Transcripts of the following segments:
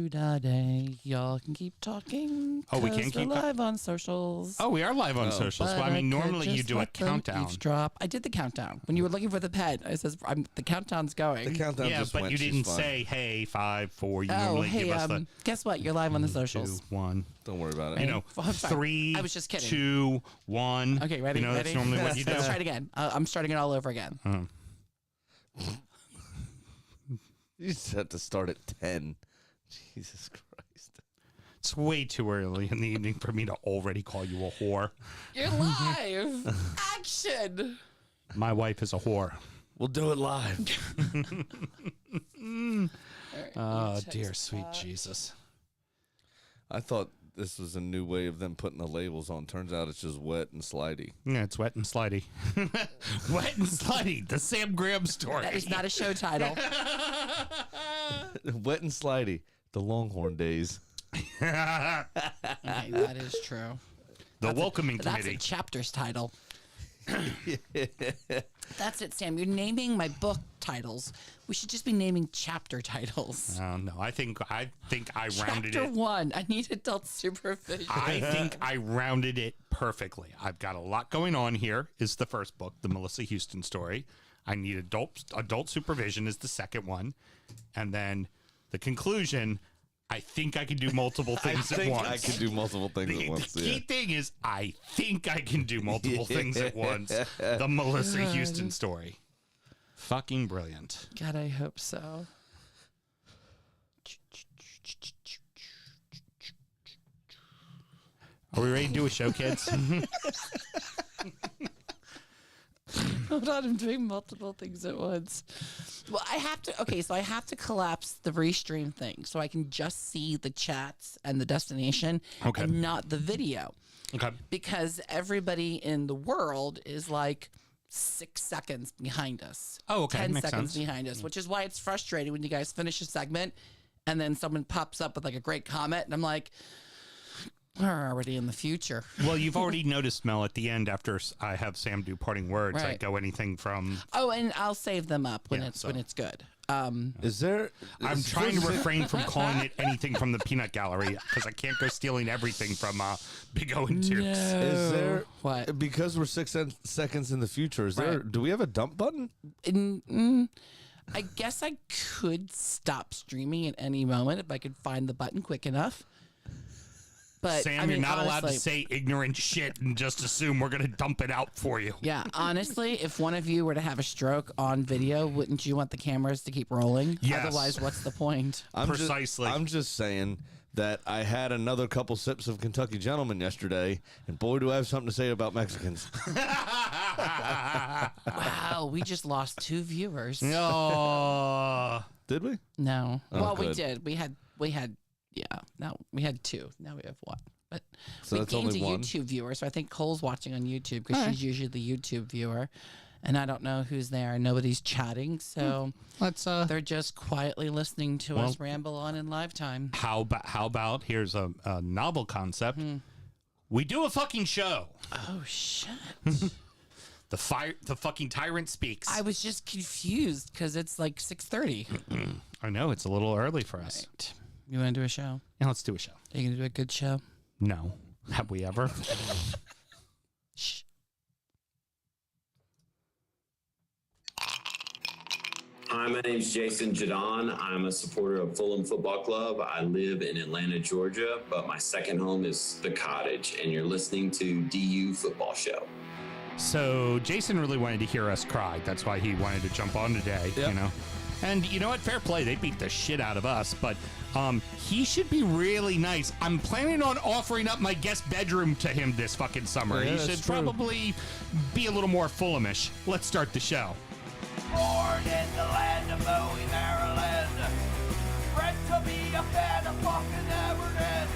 Today, y'all can keep talking. Oh, we can keep live on socials. Oh, we are live on socials. Well, I mean, normally you do a countdown. Drop. I did the countdown when you were looking for the pen. I says, the countdown's going. The countdown just but went. you didn't She's say, "Hey, 5, 4." You Oh, normally hey, give us the. guess what? You're live on the socials. 2, 1. Don't worry about it. You know, I'm sorry. 3. I was just kidding. 2, 1. Okay, ready? You know, ready? that's normally what you do. Let's try it again. I'm starting it all over again. You just had to start at 10. Jesus Christ. It's way too early in the evening for me to already call you a whore. You're live. Action. My wife is a whore. We'll do it live. Oh, dear sweet Jesus. I thought this was a new way of them putting the labels on. Turns out it's just wet and slidey. Yeah, it's wet and slidey. Wet and slidey, the Sam Graham story. That is not a show title. Wet and slidey. The Longhorn days. Okay, that is true. The welcoming That's committee. a chapter's title. That's it, Sam. You're naming my book titles. We should just be naming chapter titles. Oh no, I think I rounded Chapter it. 1. I need adult supervision. I think I rounded it perfectly. I've got a lot going on here. Is the first book, the Melissa Houston story. I need adult supervision is the second one, and then the conclusion. I think I can do multiple things at once. I can do multiple things at once. The key thing is I think I can do multiple things at once. The Melissa Houston story. Fucking brilliant. God, I hope so. Are we ready to do a show, kids? Hold on, I'm doing multiple things at once. Well, I have to collapse the restream thing so I can just see the chats and the destination and not the video. Okay. Because everybody in the world is like 6 seconds behind us. Oh, okay. 10 Makes seconds sense. behind us, which is why it's frustrating when you guys finish a segment and then someone pops up with like a great comment and I'm like, we're already in the future. Well, you've already noticed, Mel, at the end after I have Sam do parting words, I Right. go anything from... Oh, and I'll save them up when Yeah, when it's good. Is there? I'm trying to refrain from calling it anything from the peanut gallery because I can't go stealing everything from Big O and Tubes. Is there What? Because we're 6 seconds in the future? Is there? Right. Do we have a dump button? I guess I could stop streaming at any moment if I could find the button quick enough. But Sam, I mean, you're not allowed to honestly- say ignorant shit and just assume we're going to dump it out for you. Yeah, honestly, if one of you were to have a stroke on video, wouldn't you want the cameras to keep rolling? Yes. Otherwise, what's the point? Precisely. I'm just saying that I had another couple sips of Kentucky Gentleman yesterday, and boy, do I have something to say about Mexicans. Wow, we just lost 2 viewers. Oh. Did we? No. Oh, Well, we good. did. We had. Yeah. No, we had 2. Now we have 1. But So we that's gained only a 1? YouTube viewer, so I think Cole's watching on YouTube because she's usually the YouTube viewer, and I don't know who's there. Nobody's chatting, so Let's they're just quietly listening to us ramble on in live time. How about here's a novel concept. We do a fucking show. Oh shit! The fucking tyrant speaks. I was just confused because it's like 6:30. I know it's a little early for us. Right. You want to do a show? Yeah, let's do a show. Are you gonna do a good show? No. Have we ever? Shh. Hi, my name's Jason Jadon. I'm a supporter of Fulham Football Club. I live in Atlanta, Georgia, but my second home is the Cottage, and you're listening to DU Football Show. So Jason really wanted to hear us cry. That's why he wanted to jump on today, Yep. you know. And you know what? Fair play. They beat the shit out of us, but he should be really nice. I'm planning on offering up my guest bedroom to him this fucking summer. Yeah, He that's should true. probably be a little more Fulhamish. Let's start the show. Born in the land of Bowie, Maryland. Bred to be a fan of fucking Everton.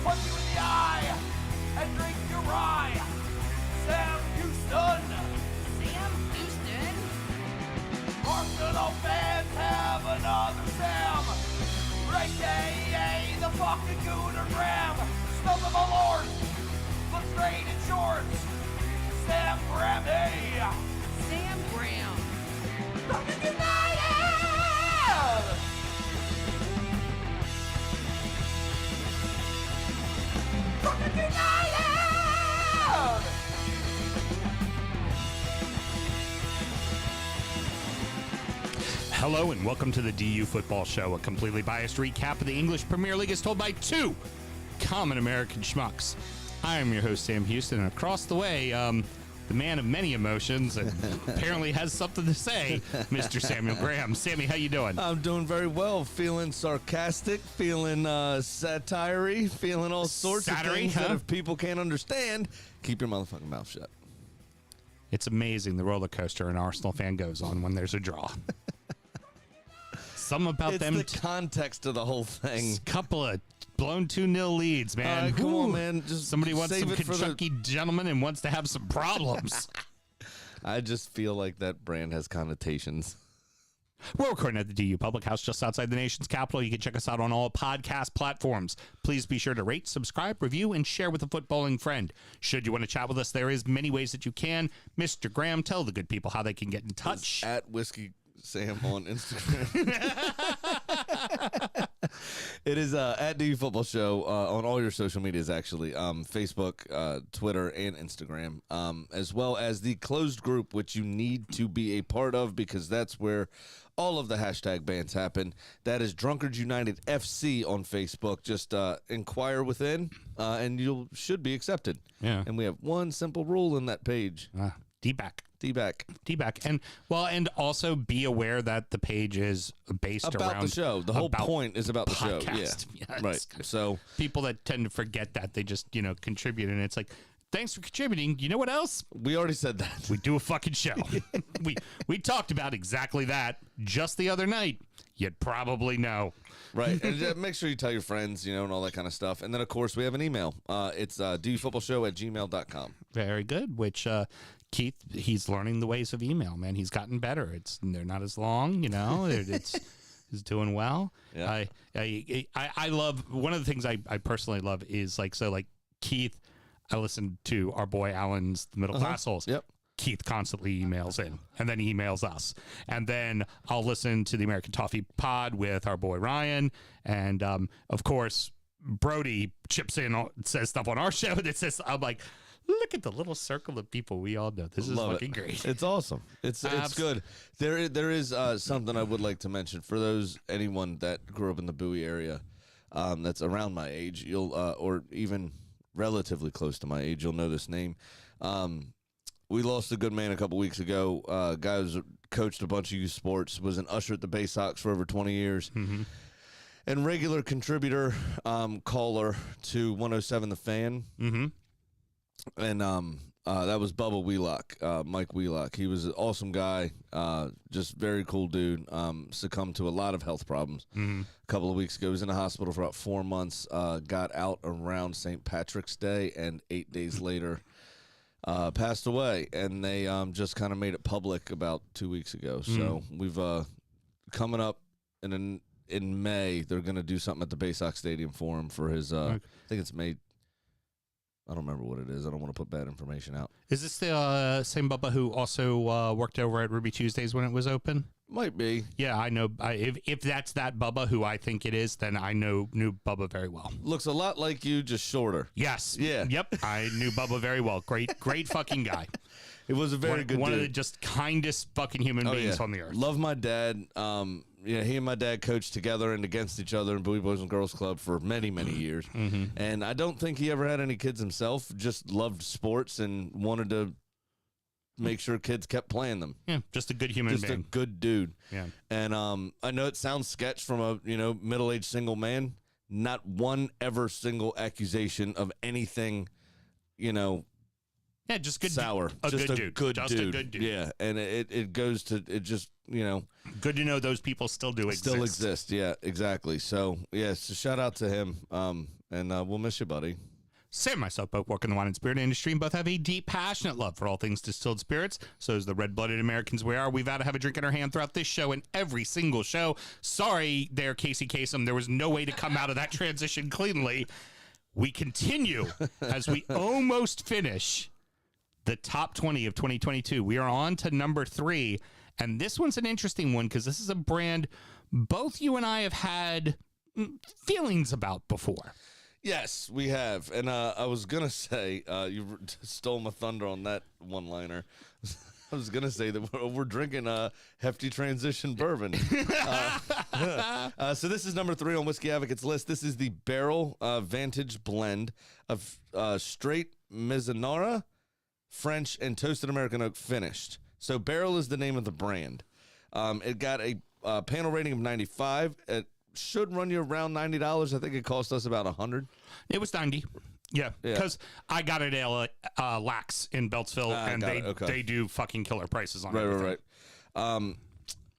Punch you in the eye and drink your rye. Sam Houston. Sam Houston? Arsenal fans have another Sam. AKA the fucking Gooner Graham. Stump of a lord. Look straight in shorts. Sam Graham, hey. Sam Graham. Drunkard United! Hello and welcome to the DU Football Show, a completely biased recap of the English Premier League as told by two common American schmucks. I am your host, Sam Houston, and across the way, the man of many emotions and apparently has something to say, Mr. Samuel Graham. Sammy, how you doing? I'm doing very well. Feeling sarcastic, feeling satire-y, feeling all sorts of things that if people can't understand, keep your motherfucking mouth shut. It's amazing the roller coaster an Arsenal fan goes on when there's a draw. Something about them. It's the context of the whole thing. Couple of blown 2-0 leads, man. Come on, man. Just somebody wants save some it for Kentucky gentleman and wants to have some problems. I just feel like that brand has connotations. We're recording at the DU Public House just outside the nation's capital. You can check us out on all podcast platforms. Please be sure to rate, subscribe, review, and share with a footballing friend. Should you want to chat with us, there is many ways that you can. Mr. Graham, tell the good people how they can get in touch. It's at Whiskey Sam on Instagram. It is at DU Football Show on all your social medias, actually. Facebook, Twitter, and Instagram, as well as the closed group, which you need to be a part of because that's where all of the hashtag bans happen. That is Drunkard United FC on Facebook. Just inquire within, and you should be accepted. Yeah. And we have one simple rule in that page. D-back. D-back. And also be aware that the page is based about around the show. The whole point is about the podcast. show. Yeah. Yes. Right. So people that tend to forget that, they just, contribute. And it's like, thanks for contributing. You know what else? we already said that. We do a fucking show. we talked about exactly that just the other night. You'd probably know. Right. And make sure you tell your friends, and all that kind of stuff. And then, of course, we have an email. It's dufootballshow@gmail.com. Very good, which Keith, he's learning the ways of email, man. He's gotten better. They're not as long, he's doing well. Yeah. I love, one of the things I personally love is like Keith, I listen to our boy Alan's The Middle Class Holes. Yep. Keith constantly emails in and then emails us. And then I'll listen to the American Toffee Pod with our boy Ryan. And of course, Brody chips in, says stuff on our show that says, I'm like, look at the little circle of people we all know. This is fucking great. It's awesome. It's good. There is something I would like to mention for anyone that grew up in the Bowie area that's around my age. You'll or even relatively close to my age, you'll know this name. We lost a good man a couple weeks ago. Guy who's coached a bunch of youth sports, was an usher at the Bay Sox for over 20 years. Mm-hmm. And regular contributor, caller to 107 The Fan. Mm-hmm. And that was Bubba Wheelock, Mike Wheelock. He was an awesome guy, just very cool dude. Succumbed to a lot of health problems. Mm-hmm. A couple of weeks ago, he was in the hospital for about 4 months. Got out around St. Patrick's Day, and 8 days later, passed away. And they just kind of made it public about 2 weeks ago. Mm-hmm. So we've coming up in May. They're going to do something at the Bay Sox Stadium for him for his. I think it's May. I don't remember what it is. I don't want to put bad information out. Is this the same Bubba who also worked over at Ruby Tuesdays when it was open? Might be. Yeah, I know. If that's that Bubba who I think it is, then I knew Bubba very well. Looks a lot like you, just shorter. Yes. Yeah. Yep. I knew Bubba very well. Great fucking guy. It was a very good one dude. Of the just kindest fucking human beings on the earth. Love my dad. He and my dad coached together and against each other in Bowie Boys and Girls Club for many, many years. Mm-hmm. And I don't think he ever had any kids himself, just loved sports and wanted to make sure kids kept playing them. Yeah, just a good human being. Just a good dude. Yeah. And I know it sounds sketch from a, middle-aged single man. Not one ever single accusation of anything, Yeah, just good. Sour. Just a good dude. Yeah, and it goes to it just good to know those people still exist. Yeah, exactly. So so shout out to him. And we'll miss you, buddy. Sam and myself both work in the wine and spirit industry and both have a deep, passionate love for all things distilled spirits. So as the red-blooded Americans we are, we've got to have a drink in our hand throughout this show and every single show. Sorry there, Casey Kasem. There was no way to come out of that transition cleanly. We continue as we almost finish the top 20 of 2022. We are on to number 3. And this one's an interesting one because this is a brand both you and I have had feelings about before. Yes, we have. And I was going to say, you stole my thunder on that one-liner. I was gonna say that we're drinking hefty transition bourbon. So this is number 3 on Whiskey Advocate's list. This is the Barrel Vantage blend of straight Mizunara, French, and toasted American oak finished. So Barrel is the name of the brand. It got a panel rating of 95. It should run you around $90. I think it cost us about $100. It was 90. Yeah, because I got it at Lax in Beltsville, and they do fucking killer prices on everything. Right.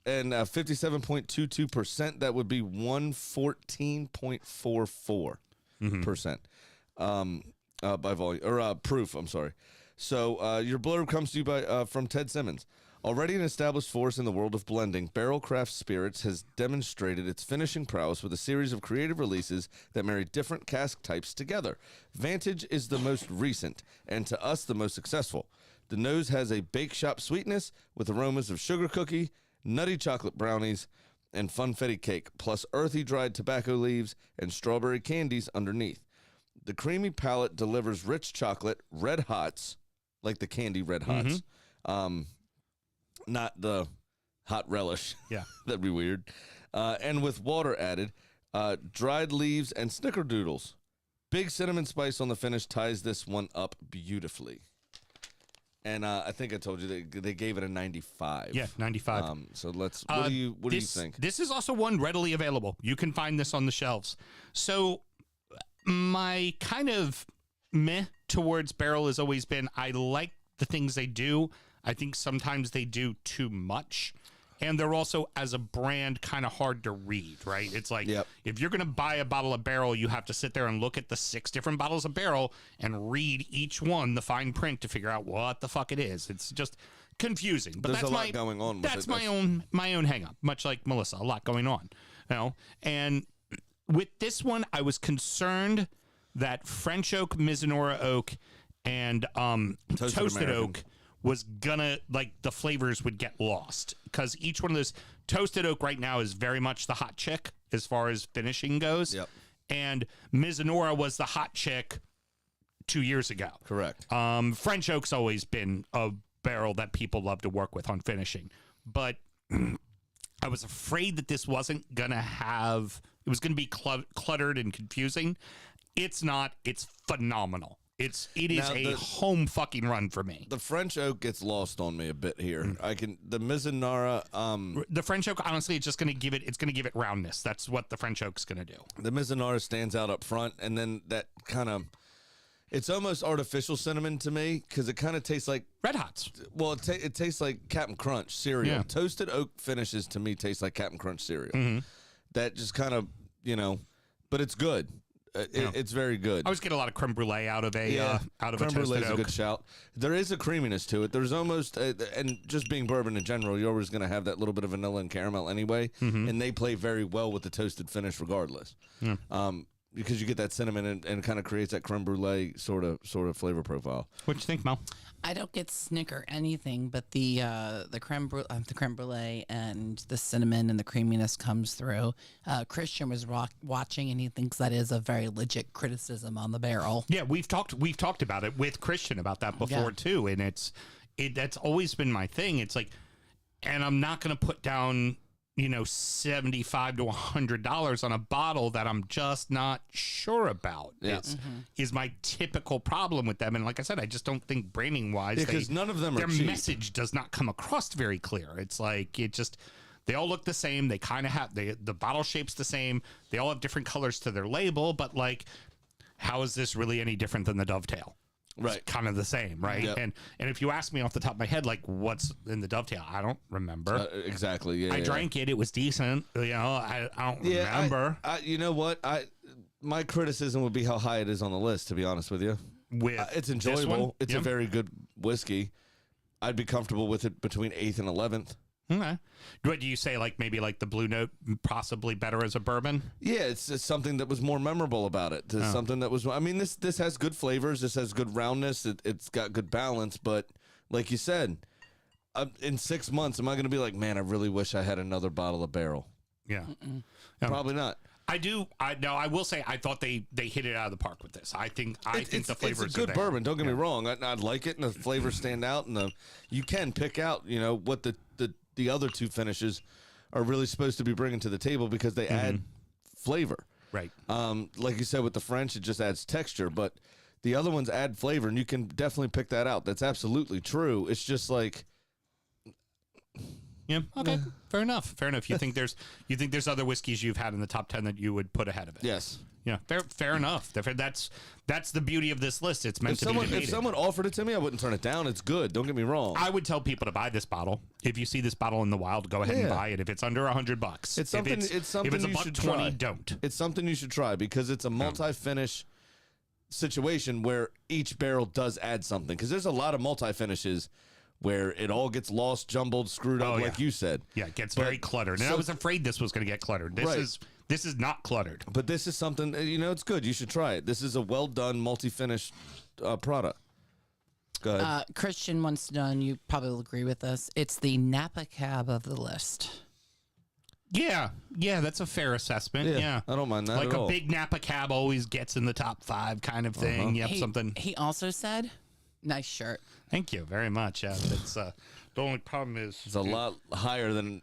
And 57.22%, that would be 114.44% by volume, or proof, I'm sorry. So your blurb comes to you by from Ted Simmons. Already an established force in the world of blending, Barrel Craft Spirits has demonstrated its finishing prowess with a series of creative releases that marry different cask types together. Vantage is the most recent, and to us the most successful. The nose has a bake shop sweetness with aromas of sugar cookie, nutty chocolate brownies, and funfetti cake, plus earthy dried tobacco leaves and strawberry candies underneath. The creamy palate delivers rich chocolate, red hots, like the candy red hots, not the hot relish. Yeah. That'd be weird. And with water added, dried leaves and snickerdoodles. Big cinnamon spice on the finish ties this one up beautifully. And I think I told you they gave it a 95. Yeah, 95. So let's. What do you think? This is also one readily available. You can find this on the shelves. So my kind of meh towards Barrel has always been I like the things they do. I think sometimes they do too much. And they're also, as a brand, kind of hard to read, right? It's like, if you're going to buy a bottle of Barrel, you have to sit there and look at the 6 different bottles of Barrel and read each one, the fine print, to figure out what the fuck it is. It's just confusing. But There's that's a lot going on with that's it. my own hang up, much like Melissa, a lot going on. You know? And with this one, I was concerned that French oak, Mizunara oak, and toasted oak was gonna, like, the flavors would get lost, because each one of those, toasted oak right now is very much the hot chick as far as finishing goes. Yep. And Mizunara was the hot chick 2 years ago. Correct. French oak's always been a barrel that people love to work with on finishing, but I was afraid that this wasn't gonna have, it was gonna be cluttered and confusing. It's not. It's phenomenal. It is a home fucking run for me. The French oak gets lost on me a bit here. The Mizunara. The French oak, honestly, it's just going to give it roundness. That's what the French oak's going to do. The Mizunara stands out up front, and then that kind of, it's almost artificial cinnamon to me, because it kind of tastes like Red Hots. Well, it tastes like Captain Crunch cereal. Yeah. Toasted oak finishes to me taste like Captain Crunch cereal. That just kind of, but it's good. It's very good. I always get a lot of creme brulee out of a creme brulee is a good shout. There is a creaminess to it. There's almost and just being bourbon in general, you're always going to have that little bit of vanilla and caramel anyway, and they play very well with the toasted finish regardless. Because you get that cinnamon and kind of creates that creme brulee sort of flavor profile. What you think, Mel? I don't get snicker anything, but the creme brulee and the cinnamon and the creaminess comes through. Christian was watching, and he thinks that is a very legit criticism on the barrel. Yeah, we've talked about it with Christian about that before too, and that's always been my thing. It's like, and I'm not going to put down $75 to $100 on a bottle that I'm just not sure about. Is my typical problem with them. And like I said, I just don't think branding wise, because none of them are their cheap. message does not come across very clear. It's like they all look the same. They kind of have the bottle shape's the same. They all have different colors to their label, but like, how is this really any different than the Dovetail? Right. It's kind of the same, right? Yep. And if you ask me off the top of my head, like, what's in the Dovetail, I don't remember. Exactly. Yeah. I drank it. It was decent. I don't remember. You know what? My criticism would be how high it is on the list, to be honest with you. It's enjoyable. It's a very good whiskey. I'd be comfortable with it between 8th and 11th. Okay. What do you say, like maybe like the Blue Note possibly better as a bourbon? Yeah, it's something that was more memorable about it. Something that was, I mean, this has good flavors. This has good roundness. It's got good balance. But like you said, in 6 months, am I going to be like, man, I really wish I had another bottle of Barrel? Yeah. Probably not. I do. I will say I thought they hit it out of the park with this. I think the flavors it's a good are there. bourbon. Don't get me wrong. I like it, and the flavors stand out, and you can pick out what the other two finishes are really supposed to be bringing to the table because they add flavor. Right. Like you said with the French, it just adds texture, but the other ones add flavor, and you can definitely pick that out. That's absolutely true. It's just like. Yeah. Okay. Fair enough. Fair enough. You think there's other whiskeys you've had in the top 10 that you would put ahead of it? Yes. Yeah. Fair enough. That's the beauty of this list. It's meant to be debated. If someone offered it to me, I wouldn't turn it down. It's good. Don't get me wrong. I would tell people to buy this bottle. If you see this bottle in the wild, go ahead and buy it. If it's under $100, it's something. It's something if it's you should $120, try. don't. It's something you should try because it's a multi-finish situation where each barrel does add something. Because there's a lot of multi-finishes where it all gets lost, jumbled, screwed up, like you said. Yeah, it gets very cluttered. And I was afraid this was going to get cluttered. This is not cluttered. But this is something, it's good. You should try it. This is a well-done, multi-finish product. Go ahead. Christian wants to know, and you probably will agree with us, it's the Napa Cab of the list. Yeah, that's a fair assessment. Yeah. I don't mind that like at all. a big Napa Cab always gets in the top 5 kind of thing. Yep, something. He also said, nice shirt. Thank you very much. Yeah, it's the only problem is it's a lot higher than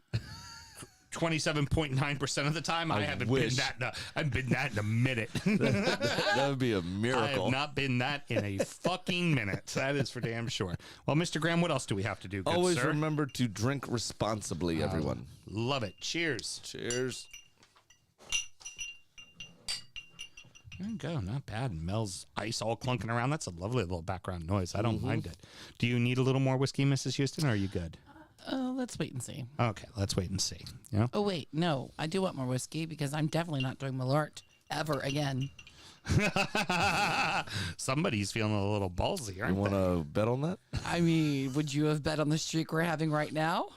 27.9% of the time. I haven't been that. I've been that in a minute. That would be a miracle. I have not been that in a fucking minute. That is for damn sure. Well, Mr. Graham, what else do we have to do? Good Always sir? remember to drink responsibly, everyone. Love it. Cheers. Cheers. There you go. Not bad. Mel's ice all clunking around. That's a lovely little background noise. I don't mind it. Do you need a little more whiskey, Mrs. Houston, or are you good? Let's wait and see. Okay, let's wait and see. Yeah. Oh, wait. No, I do want more whiskey because I'm definitely not doing Malort ever again. Somebody's feeling a little ballsy, aren't You want to bet on that? I mean, would you have bet on the streak we're having right now?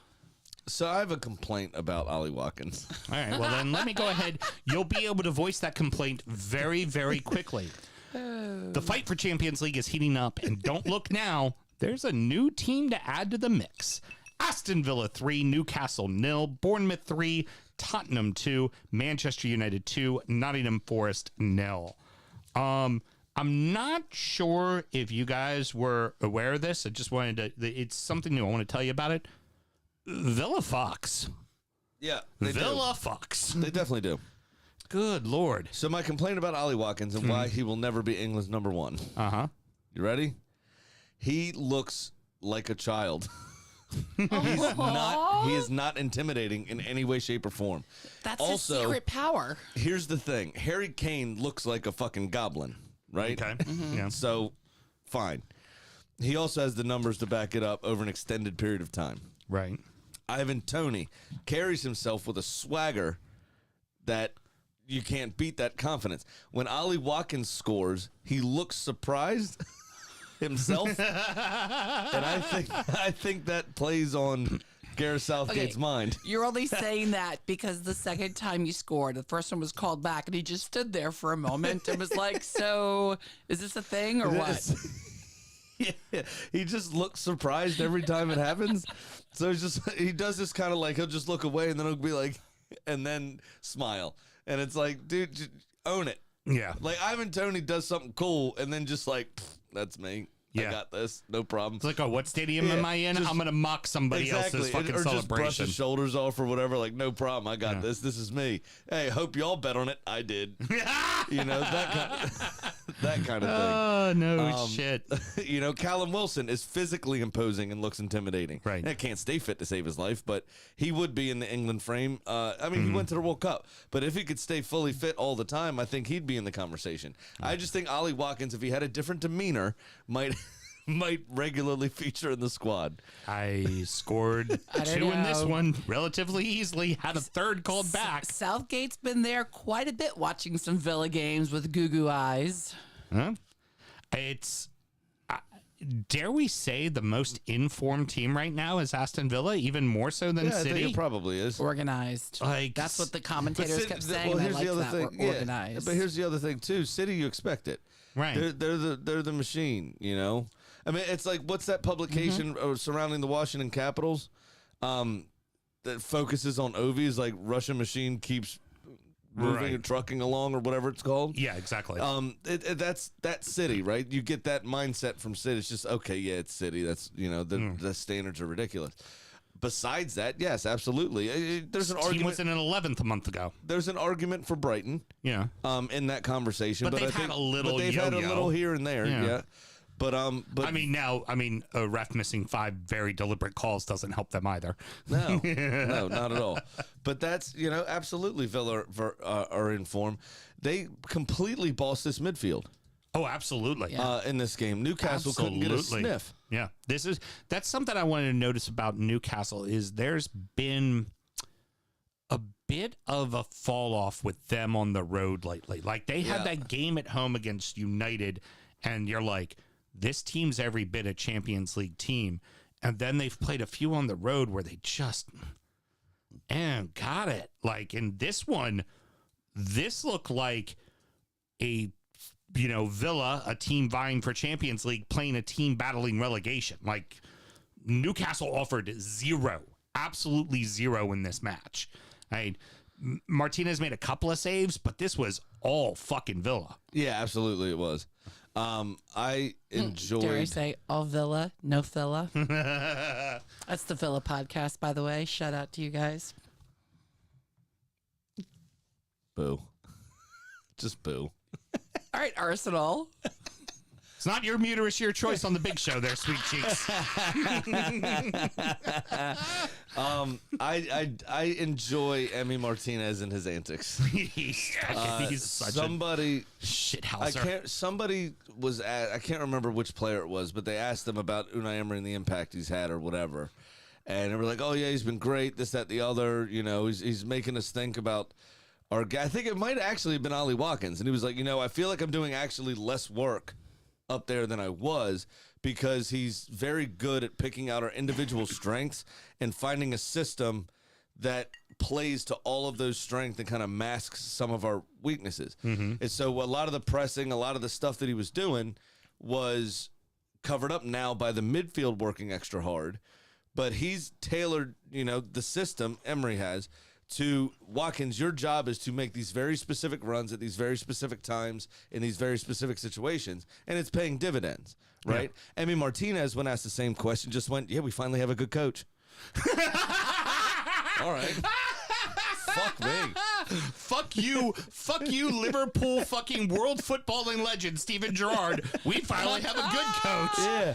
So I have a complaint about Ollie Watkins. All right, well then let me go ahead. You'll be able to voice that complaint very, very quickly. The fight for Champions League is heating up, and don't look now. There's a new team to add to the mix. Aston Villa 3, Newcastle 0, Bournemouth 3, Tottenham 2, Manchester United 2, Nottingham Forest 0. I'm not sure if you guys were aware of this. I just wanted to. It's something new. I want to tell you about it. Villa Fox. Yeah, Villa Fox. They definitely do. Good Lord. So my complaint about Ollie Watkins and why he will never be England's number 1. Uh-huh. You ready? He looks like a child. He is not intimidating in any way, shape, or form. That's also, his secret power. Here's the thing. Harry Kane looks like a fucking goblin, right? Okay. Yeah. So, fine. He also has the numbers to back it up over an extended period of time. Right. Ivan Toney carries himself with a swagger that you can't beat that confidence. When Ollie Watkins scores, he looks surprised himself. And I think that plays on Gareth Southgate's mind. You're only saying that because the second time you scored, the first one was called back, and he just stood there for a moment and was like, so is this a thing or what? Yeah, he just looks surprised every time it happens. So he does this kind of like, he'll just look away and then he'll be like, and then smile. And it's like, dude, just own it. Yeah. Like Ivan Toney does something cool and then just like, that's me. Yeah. I got this. No problem. It's like, oh, what stadium am I in? I'm going to mock somebody else's fucking or celebration. just brush his shoulders off or whatever. Like, no problem. I got this. This is me. Hey, hope y'all bet on it. I did. That kind of thing. Oh, no shit. Callum Wilson is physically imposing and looks intimidating. Right. And can't stay fit to save his life, but he would be in the England frame. He went to the World Cup, but if he could stay fully fit all the time, I think he'd be in the conversation. I just think Ollie Watkins, if he had a different demeanor, might regularly feature in the squad. I scored 2 in this one relatively easily. Had a third called back. Southgate's been there quite a bit watching some Villa games with goo eyes. Huh? It's, dare we say, the most informed team right now is Aston Villa, even more so than City? I think it probably is. Organized. That's what the commentators kept saying. Well, here's the other thing. Organized. But here's the other thing too. City, you expect it. Right. They're the machine, I mean, it's like, what's that publication surrounding the Washington Capitals that focuses on Ovies? Like, Russian machine keeps moving Right. or trucking along or whatever it's called. Yeah, exactly. That's that City, right? You get that mindset from City. It's just okay, yeah, it's City. That's the standards are ridiculous. Besides that, yes, absolutely. There's an Team argument. was in an 11th a month ago. There's an argument for Brighton. Yeah. In that conversation, But I they've think, had a little but they've had a yo-yo. little here and there. Yeah. Yeah. But I mean, a ref missing 5 very deliberate calls doesn't help them either. no, no, not at all. But that's absolutely Villa are in form. They completely bossed this midfield. Oh, absolutely. In this game, Newcastle couldn't get a sniff. Yeah, that's something I wanted to notice about Newcastle is there's been a bit of a fall off with them on the road lately. Like they had that game at home against United, and you're like, this team's every bit a Champions League team, and then they've played a few on the road where they just got it. Like in this one, this looked like a Villa, a team vying for Champions League, playing a team battling relegation. Like Newcastle offered zero, absolutely zero in this match. Martinez made a couple of saves, but this was all fucking Villa. Yeah, absolutely, it was. I enjoyed. Dare I say all Villa, no Villa? That's the Villa podcast, by the way. Shout out to you guys. Boo. Just boo. All right, Arsenal. It's not your muterus, your choice on the big show there, sweet cheeks. I enjoy Emi Martinez and his antics. he's such Somebody a shithouser. Somebody was I can't remember which player it was, but they asked them about Unai Emery and the impact he's had or whatever. And they were like, "Oh yeah, he's been great, this, that, the other, he's making us think about our guy." I think it might actually have been Ollie Watkins, and he was like, "I feel like I'm doing actually less work up there than I was because he's very good at picking out our individual strengths and finding a system that plays to all of those strengths and kind of masks some of our weaknesses." And so a lot of the pressing, a lot of the stuff that he was doing was covered up now by the midfield working extra hard, but he's tailored, the system Emery has to Watkins. Your job is to make these very specific runs at these very specific times in these very specific situations, and it's paying dividends, right? Yeah. Emi Martinez, when asked the same question, just went, "Yeah, we finally have a good coach." All right. Fuck me. Fuck you, Liverpool fucking world footballing legend Steven Gerrard. We finally have a good coach. Yeah.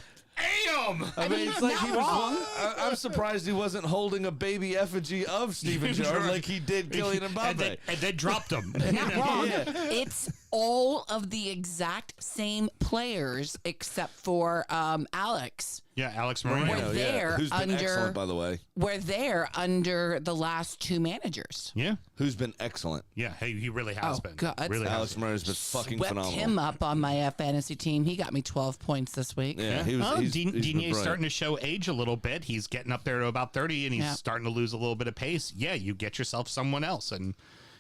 Damn! I mean, it's like he was. I'm surprised he wasn't holding a baby effigy of Steven Gerrard like he did Kylian Mbappe. and then dropped him. Not wrong. It's all of the exact same players except for Alex. Yeah, Alex Moreno. We're there Who's been under, excellent, by the way. We're there under the last 2 managers. Yeah. Who's been excellent. Yeah, hey, he really has been. God. Really Alex Moreno's been fucking Swept phenomenal. him up on my fantasy team. He got me 12 points this week. Yeah, he was. He's been Digne's brilliant. starting to show age a little bit. He's getting up there to about 30, and he's starting to lose a little bit of pace. Yeah, you get yourself someone else, and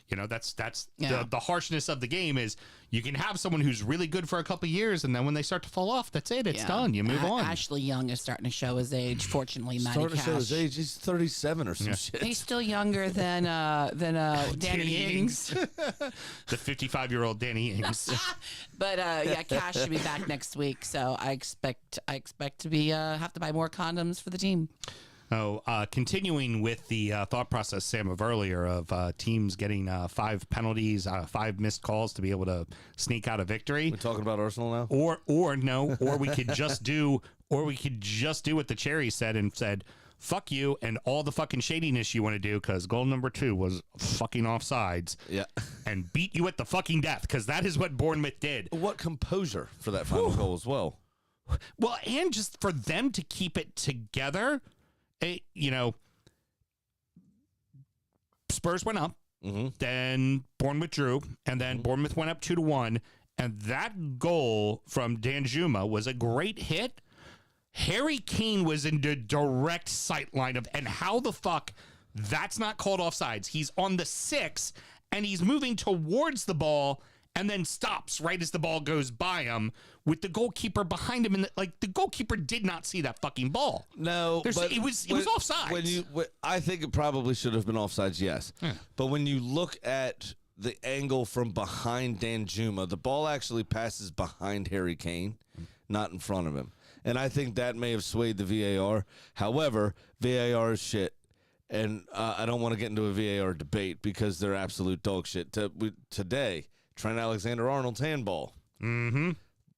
that's the harshness of the game is you can have someone who's really good for a couple of years, and then when they start to fall off, that's it. It's done. You move on. Ashley Young is starting to show his age. Fortunately, Matty Starting to show his Cash. age. He's 37 or some shit. He's still younger than Danny Ings. The 55-year-old Danny Ings. But Cash should be back next week, so I expect to be have to buy more condoms for the team. Continuing with the thought process, Sam, of earlier of teams getting 5 penalties, 5 missed calls to be able to sneak out a victory. We're talking about Arsenal now? Or we could just do what the Cherry said and said, fuck you and all the fucking shadiness you want to do because goal number 2 was fucking offsides. Yeah. And beat you at the fucking death because that is what Bournemouth did. What composure for that final goal as well. Well, and just for them to keep it together. Spurs went up, then Bournemouth drew, and then Bournemouth went up 2-1. And that goal from Danjuma was a great hit. Harry Kane was in the direct sight line of, and how the fuck that's not called offsides. He's on the 6, and he's moving towards the ball, and then stops right as the ball goes by him with the goalkeeper behind him. And the goalkeeper did not see that fucking ball. No, but it was offsides. I think it probably should have been offsides, yes. Yeah. But when you look at the angle from behind Danjuma. The ball actually passes behind Harry Kane, not in front of him. And I think that may have swayed the VAR. However, VAR is shit. And I don't want to get into a VAR debate because they're absolute dog shit. Today, Trent Alexander-Arnold's handball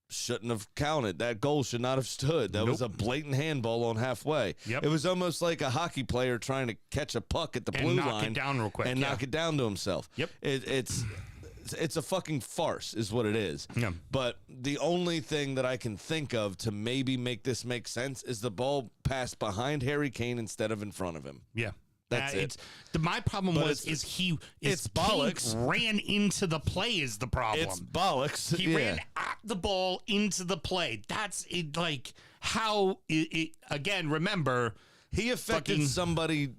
shouldn't have counted. That goal should not have stood. That was a blatant handball on halfway. Yep. It was almost like a hockey player trying to catch a puck at the blue line. Knock it down real quick. And knock it down to himself. Yep. It's a fucking farce is what it is. Yeah. But the only thing that I can think of to maybe make this make sense is the ball passed behind Harry Kane instead of in front of him. Yeah. That's it. My problem it's bollocks. Kane ran into the play is the problem. It's bollocks. He ran at the ball into the play. That's it. Like how it again. Remember, he affected somebody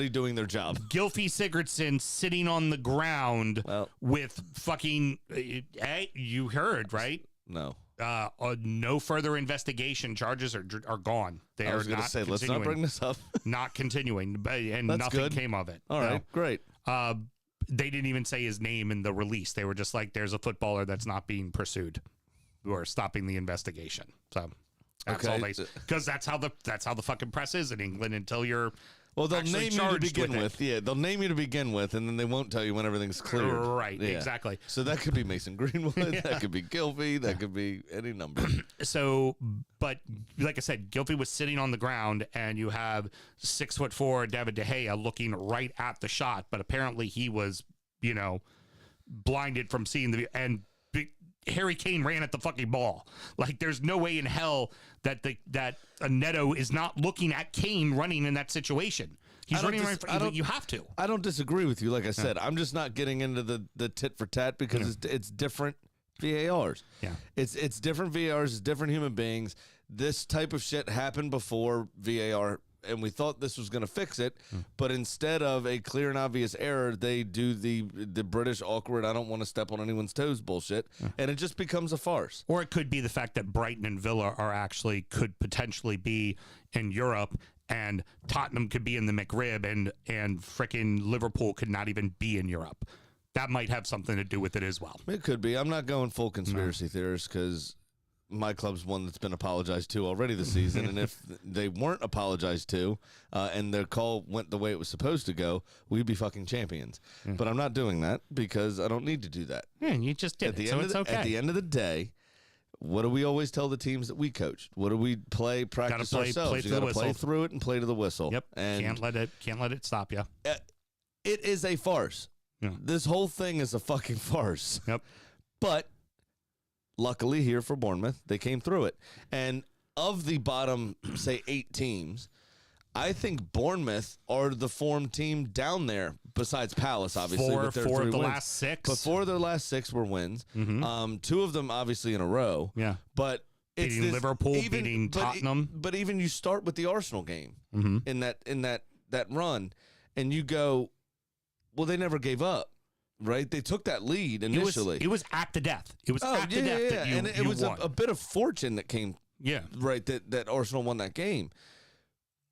doing their job. Gylfi Sigurdsson sitting on the ground with fucking. Hey, you heard right? No. No further investigation. Charges are gone. They I was going to say, let's not bring this up. Not continuing, and That's nothing good. came of it. All right, great. They didn't even say his name in the release. They were just like, "There's a footballer that's not being pursued, or stopping the investigation." So that's all they, because that's how the fucking press is in England until you're. Well, they'll name you to begin with. Yeah, they'll name you to begin with, and then they won't tell you when everything's cleared. Right, yeah. Exactly. So that could be Mason Greenwood. That could be Gylfi. That could be any number. So, but like I said, Gylfi was sitting on the ground, and you have 6'4" David De Gea looking right at the shot, but apparently he was, blinded from seeing and Harry Kane ran at the fucking ball. Like, there's no way in hell that Neto is not looking at Kane running in that situation. He's running right in front of you. You have to. I don't disagree with you. Like I said, I'm just not getting into the tit for tat because it's different VARs. Yeah. It's different VARs. It's different human beings. This type of shit happened before VAR, and we thought this was going to fix it, but instead of a clear and obvious error, they do the British awkward, I don't want to step on anyone's toes bullshit, and it just becomes a farce. Or it could be the fact that Brighton and Villa could potentially be in Europe, and Tottenham could be in the McRib, and frickin' Liverpool could not even be in Europe. That might have something to do with it as well. It could be. I'm not going full conspiracy theorist because my club's one that's been apologized to already this season, and if they weren't apologized to and their call went the way it was supposed to go, we'd be fucking champions. But I'm not doing that because I don't need to do that. Yeah, you just did it, so it's okay. At the end of the day, what do we always tell the teams that we coached? What do we practice ourselves? You got to play through it and play to the whistle. Yep, and can't let it stop you. It is a farce. Yeah. This whole thing is a fucking farce. Yep. But luckily here for Bournemouth, they came through it. And of the bottom, say, 8 teams, I think Bournemouth are the form team down there, besides Palace, obviously. Four with their of 3 the wins. last 6. But 4 of their last 6 were wins. 2 of them, obviously, in a row. Yeah. But it's beating Liverpool, beating Tottenham. But even you start with the Arsenal game in that run, and you go, well, they never gave up. Right, they took that lead initially. It was at the death. It was at the death that you, and it was won. a bit of fortune that came. Yeah, right. That Arsenal won that game,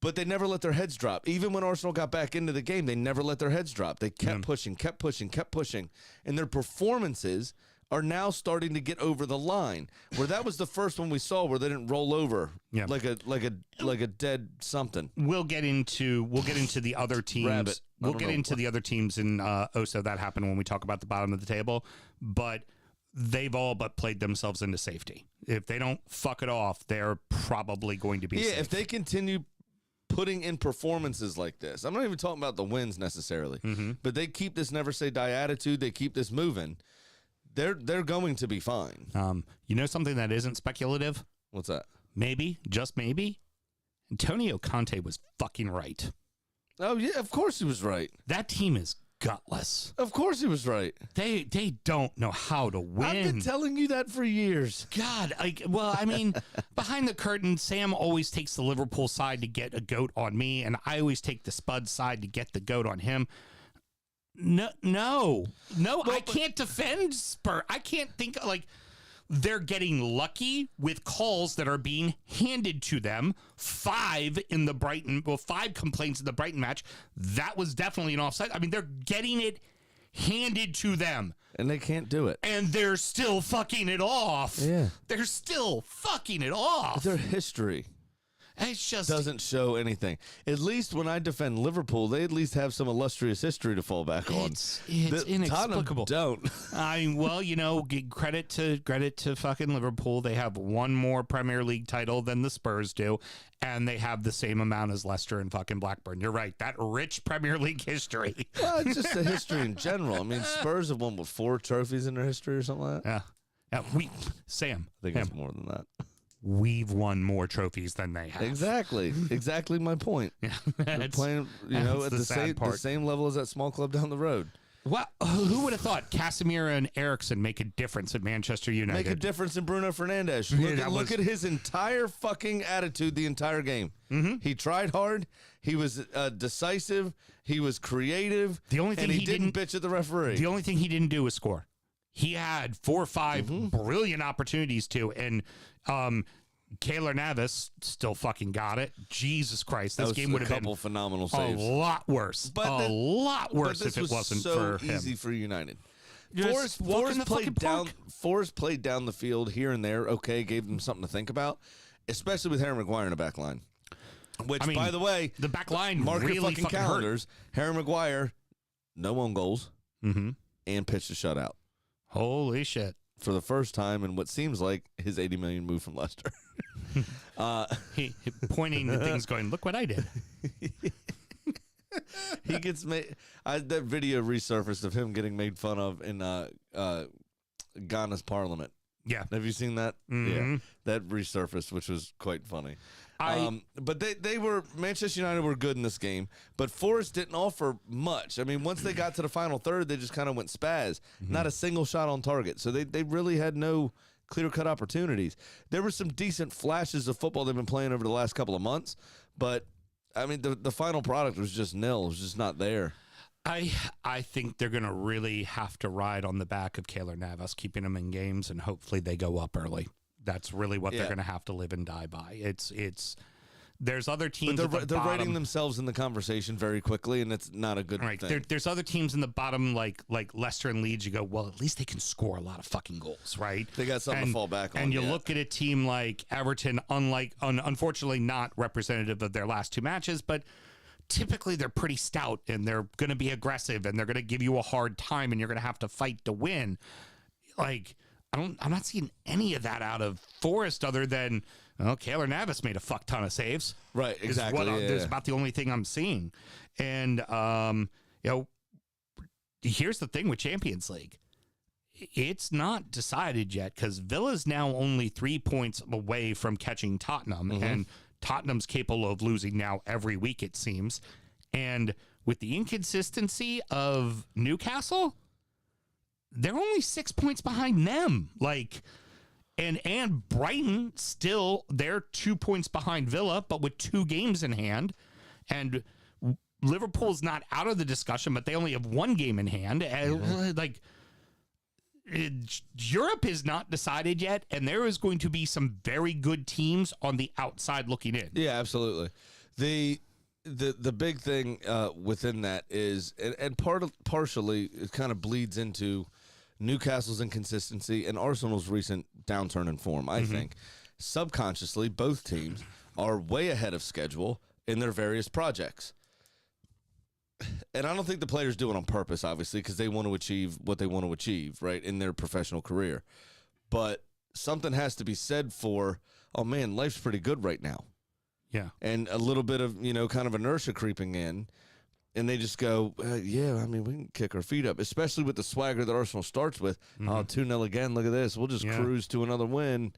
but they never let their heads drop. Even when Arsenal got back into the game, they never let their heads drop. They kept pushing, and their performances are now starting to get over the line. Where that was the first one we saw where they didn't roll over like a dead something. We'll get into the other teams. Rabbit. We'll get into the other teams in so that happened when we talk about the bottom of the table, but they've all but played themselves into safety. If they don't fuck it off, they're probably going to be safe. If they continue putting in performances like this, I'm not even talking about the wins necessarily, but they keep this never say die attitude, they keep this moving, they're going to be fine. You know something that isn't speculative? What's that? Maybe, just maybe, Antonio Conte was fucking right. Oh, yeah, of course he was right. That team is gutless. Of course he was right. They don't know how to win. I've been telling you that for years. God, behind the curtain, Sam always takes the Liverpool side to get a goat on me, and I always take the Spud side to get the goat on him. No, I can't defend Spurs. I can't think, they're getting lucky with calls that are being handed to them. 5 complaints in the Brighton match. That was definitely an offside. I mean, they're getting it handed to them. And they can't do it. And they're still fucking it off. Yeah. They're still fucking it off. Their history It's just doesn't show anything. At least when I defend Liverpool, they at least have some illustrious history to fall back on. It's inexplicable. Tottenham don't. Well, give credit to fucking Liverpool. They have one more Premier League title than the Spurs do, and they have the same amount as Leicester and fucking Blackburn. You're right. That rich Premier League history. Well, it's just the history in general. I mean, Spurs have won with 4 trophies in their history or something like that. Yeah. Sam. I think it's more than that. We've won more trophies than they have. Exactly my point. Yeah, they're playing, at the same level as that small club down the road. Well, who would have thought Casemiro and Eriksen make a difference at Manchester United? Make a difference in Bruno Fernandes. Look at his entire fucking attitude the entire game. Mm-hmm. He tried hard. He was decisive. He was creative. The only thing he didn't bitch at the referee. The only thing he didn't do was score. He had 4 or 5 brilliant opportunities to, and Keylor Navas still fucking got it. Jesus Christ, this game would have been a couple phenomenal saves. A lot worse. A lot worse if it wasn't for him. Easy for United. Forrest played down the field here and there. Okay, gave them something to think about, especially with Harry Maguire in the back line. Which, by the way, the back line mark really your fucking calendars. Hurt. Harry Maguire, no own goals, and pitched a shutout. Holy shit. For the first time in what seems like his $80 million move from Leicester. He pointing to things going, look what I did. He gets made. That video resurfaced of him getting made fun of in Ghana's parliament. Yeah. Have you seen that? Mm-hmm. Yeah. That resurfaced, which was quite funny. But Manchester United were good in this game, but Forest didn't offer much. I mean, once they got to the final third, they just kind of went spaz. Not a single shot on target. So they really had no clear-cut opportunities. There were some decent flashes of football they've been playing over the last couple of months, but, I mean, the final product was just nil. It was just not there. I think they're going to really have to ride on the back of Keylor Navas, keeping them in games, and hopefully they go up early. That's really what they're going to have to live and die by. There's other teams. But they're writing themselves in the conversation very quickly, and it's not a good thing. There's other teams in the bottom, like Leicester and Leeds. You go, well, at least they can score a lot of fucking goals, right? They got something to fall back on. And you look at a team like Everton, unfortunately not representative of their last 2 matches, but typically they're pretty stout and they're going to be aggressive and they're going to give you a hard time and you're going to have to fight to win. I'm not seeing any of that out of Forest other than, Keylor Navas made a fuck ton of saves. Right, exactly. That's about the only thing I'm seeing. And, here's the thing with Champions League. It's not decided yet because Villa's now only 3 points away from catching Tottenham. And Tottenham's capable of losing now every week, it seems. And with the inconsistency of Newcastle, they're only 6 points behind them. And Brighton still, they're 2 points behind Villa, but with 2 games in hand. And Liverpool's not out of the discussion, but they only have 1 game in hand. Europe is not decided yet, and there is going to be some very good teams on the outside looking in. Yeah, absolutely. The big thing within that is, and partially it kind of bleeds into Newcastle's inconsistency and Arsenal's recent downturn in form. I think subconsciously both teams are way ahead of schedule in their various projects. And I don't think the players do it on purpose, obviously, because they want to achieve what they want to achieve, right, in their professional career. But something has to be said for, oh, man, life's pretty good right now. Yeah. And a little bit of, kind of inertia creeping in. And they just go, yeah, I mean, we can kick our feet up, especially with the swagger that Arsenal starts with. 2-0 again, look at this. We'll just cruise to another win.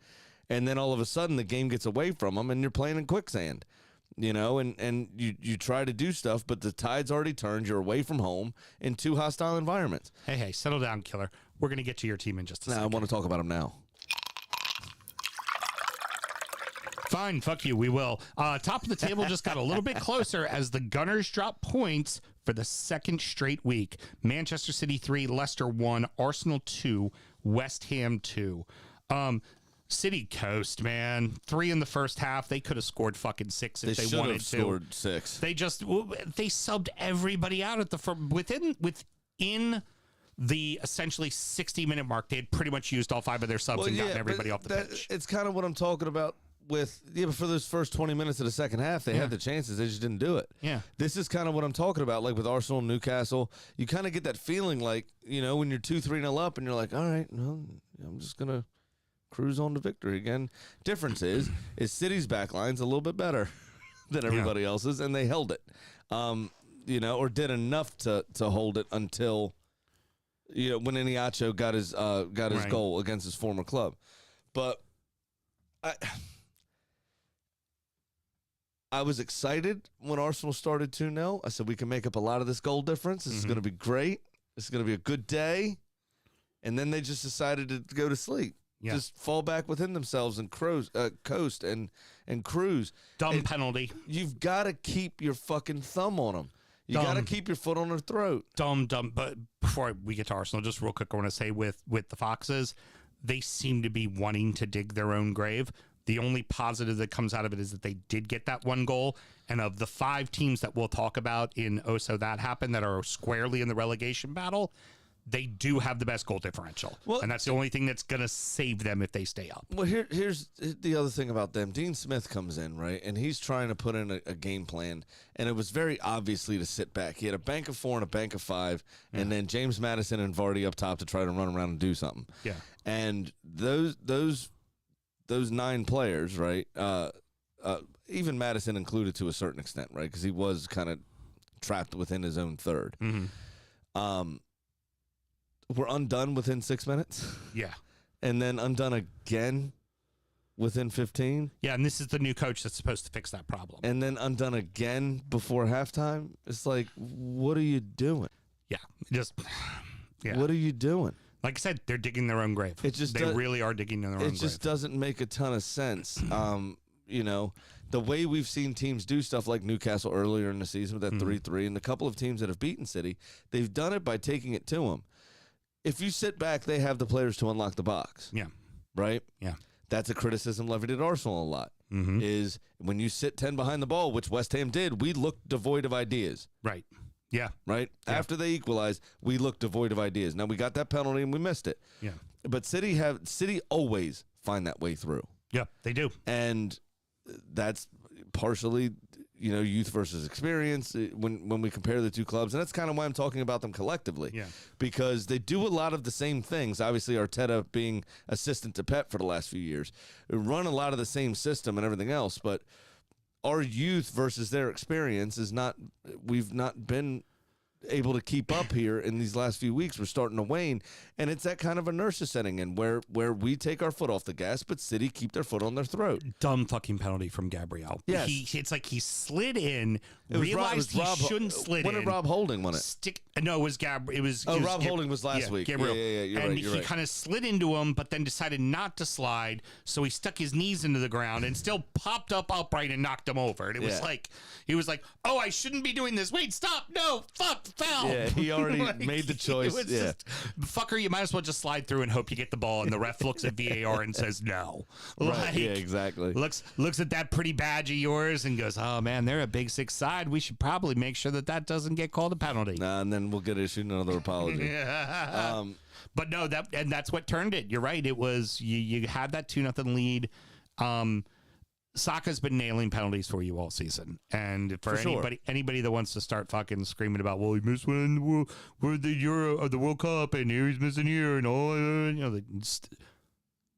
And then all of a sudden the game gets away from them and you're playing in quicksand. And you try to do stuff, but the tide's already turned. You're away from home in 2 hostile environments. Hey, settle down, Killer. We're going to get to your team in just a second. I want to talk about them now. Fine, fuck you, we will. Top of the table just got a little bit closer as the Gunners drop points for the 2nd straight week. Manchester City 3, Leicester 1, Arsenal 2, West Ham 2. City coast, man. 3 in the first half. They could have scored fucking 6 if they wanted to. Scored 6. They subbed everybody out at the within the essentially 60-minute mark, they had pretty much used all 5 of their subs and gotten everybody off the pitch. It's kind of what I'm talking about with, but for those first 20 minutes of the second half, they had the chances. They just didn't do it. Yeah. This is kind of what I'm talking about, like with Arsenal and Newcastle. You kind of get that feeling like, when you're 2-3-0 up and you're like, all right, well, I'm just going to cruise on to victory again. Difference is City's backline's a little bit better than everybody else's, and they held it, or did enough to hold it until, when Iniacho got his goal against his former club. But I was excited when Arsenal started 2-0. I said, we can make up a lot of this goal difference. This is going to be great. This is going to be a good day. And then they just decided to go to sleep. Yeah. Just fall back within themselves and coast and cruise. Dumb penalty. You've got to keep your fucking thumb on them. You got to keep your foot on their throat. Dumb. But before we get to Arsenal, just real quick, I want to say with the Foxes, they seem to be wanting to dig their own grave. The only positive that comes out of it is that they did get that one goal. And of the 5 teams that we'll talk about in So That Happened that are squarely in the relegation battle, they do have the best goal differential. Well, and that's the only thing that's going to save them if they stay up. Well, here's the other thing about them. Dean Smith comes in, right? And he's trying to put in a game plan. And it was very obviously to sit back. He had a bank of 4 and a bank of 5. Yeah. And then James Maddison and Vardy up top to try to run around and do something. Yeah. And those 9 players, right? Even Maddison included to a certain extent, right? Because he was kind of trapped within his own third. Mm-hmm. We're undone within 6 minutes. Yeah. And then undone again within 15. Yeah, and this is the new coach that's supposed to fix that problem. And then undone again before halftime. It's like, what are you doing? Yeah. What are you doing? Like I said, they're digging their own grave. They really are digging their own grave. It just doesn't make a ton of sense. The way we've seen teams do stuff like Newcastle earlier in the season with that 3-3, and the couple of teams that have beaten City, they've done it by taking it to them. If you sit back, they have the players to unlock the box. Yeah. Right? Yeah. That's a criticism levied at Arsenal a lot, is when you sit 10 behind the ball, which West Ham did, we looked devoid of ideas. Right. Yeah. Right? Yeah. After they equalized, we looked devoid of ideas. Now, we got that penalty and we missed it. Yeah. But City always find that way through. Yeah, they do. And that's partially, youth versus experience when we compare the two clubs. And that's kind of why I'm talking about them collectively. Yeah. Because they do a lot of the same things. Obviously, Arteta being assistant to Pep for the last few years. They run a lot of the same system and everything else. But our youth versus their experience we've not been able to keep up here in these last few weeks. We're starting to wane, and it's that kind of inertia setting in where we take our foot off the gas, but City keep their foot on their throat. Dumb fucking penalty from Gabriel. Yes. It's like he slid in, realized he shouldn't slid in. When did Rob Holding win it? No, it was Gabriel. Rob Holding was last week. Gabriel. Yeah, you're right. He kind of slid into him, but then decided not to slide, so he stuck his knees into the ground and still popped up upright and knocked him over. And it was like, he was like, oh, I shouldn't be doing this. Wait, stop. No, fuck, foul. Yeah, he already made the choice. Just, fucker, you might as well just slide through and hope you get the ball. And the ref looks at VAR and says no. Right, yeah, exactly. Looks at that pretty badge of yours and goes, oh, man, they're a Big Six side. We should probably make sure that doesn't get called a penalty. Nah, and then we'll get issued another apology. But no, that's what turned it. You're right. It was you had that 2-0 lead. Saka's been nailing penalties for you all season, and for anybody that wants to start fucking screaming about, well, he missed one in the Euro or the World Cup, and here he's missing here, and all,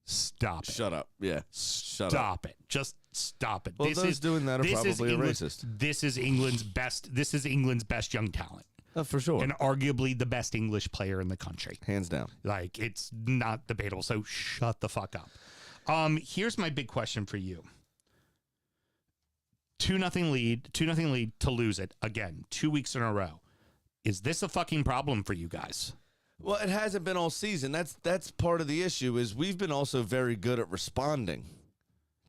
stop it. Shut up. Yeah, stop it. Just stop it. Well, those doing that are probably a racist. This is England's best. This is England's best young talent. For sure. And arguably the best English player in the country. Hands down. Like, it's not debatable. So shut the fuck up. Here's my big question for you. 2-0 lead to lose it again, 2 weeks in a row. Is this a fucking problem for you guys? Well, it hasn't been all season. That's part of the issue is we've been also very good at responding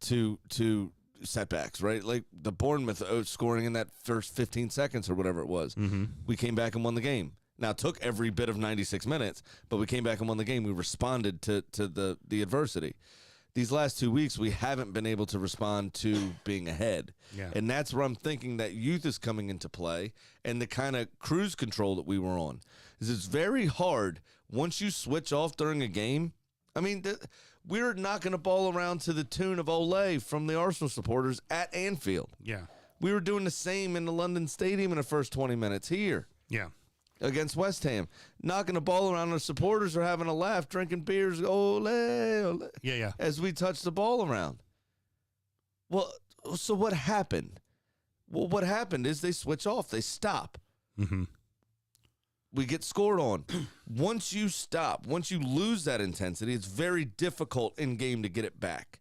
to setbacks, right? Like the Bournemouth scoring in that first 15 seconds or whatever it was. Mm-hmm. We came back and won the game. Now, it took every bit of 96 minutes, but we came back and won the game. We responded to the adversity. these last 2 weeks, we haven't been able to respond to being ahead. Yeah. And that's where I'm thinking that youth is coming into play and the kind of cruise control that we were on. Is it's very hard once you switch off during a game. I mean, we're knocking a ball around to the tune of Olé from the Arsenal supporters at Anfield. Yeah. We were doing the same in the London Stadium in the first 20 minutes here. Yeah. Against West Ham, knocking the ball around. The supporters are having a laugh, drinking beers, ole, ole, Yeah. as we touch the ball around. Well, so what happened? Well, what happened is they switch off. They stop. Mm-hmm. We get scored on. Once you stop, once you lose that intensity, it's very difficult in game to get it back,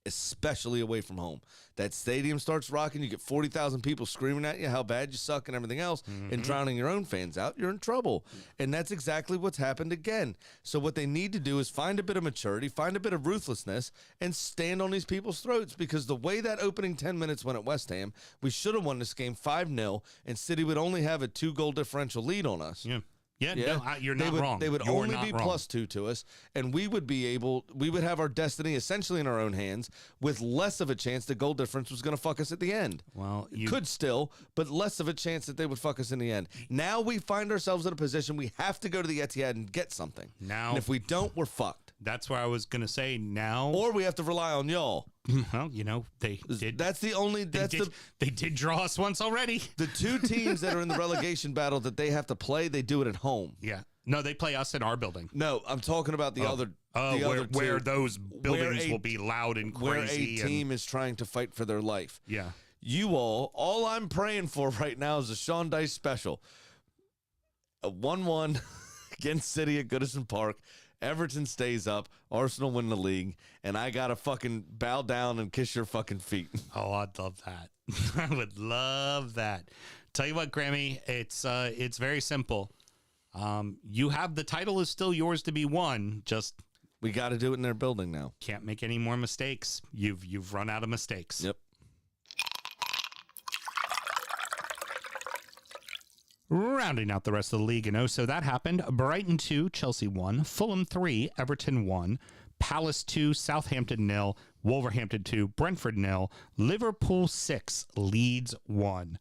especially away from home. That stadium starts rocking. You get 40,000 people screaming at you how bad you suck and everything else, and drowning your own fans out. You're in trouble. And that's exactly what's happened again. So what they need to do is find a bit of maturity, find a bit of ruthlessness, and stand on these people's throats, because the way that opening 10 minutes went at West Ham, we should have won this game 5-0, and City would only have a 2-goal differential lead on us. Yeah. Yeah, Yeah, no, you're not wrong. They would You're only not be wrong. +2 to us, and we would have our destiny essentially in our own hands, with less of a chance the goal difference was going to fuck us at the end. Well, Could still, but less of a chance that they would fuck us in the end. Now we find ourselves in a position we have to go to the Etihad and get something. Now- and if we don't, we're fucked. That's where I was going to say now. Or we have to rely on y'all. Well, they did. That's the only. They did draw us once already. The two teams that are in the relegation battle that they have to play. They do it at home. Yeah. No, they play us in our building. No, I'm talking about the other. The where, other two, where those buildings where will be loud and where crazy. a team is trying to fight for their life. Yeah. You all I'm praying for right now is a Sean Dice special. A 1-1 against City at Goodison Park. Everton stays up. Arsenal win the league. And I got to fucking bow down and kiss your fucking feet. Oh, I'd love that. I would love that. Tell you what, Grammy, it's very simple. You have the title is still yours to be won. Just We got to do it in their building now. can't make any more mistakes. You've run out of mistakes. Yep. Rounding out the rest of the league, so that happened. Brighton 2, Chelsea 1, Fulham 3, Everton 1, Palace 2, Southampton 0, Wolverhampton 2, Brentford 0, Liverpool 6, Leeds 1.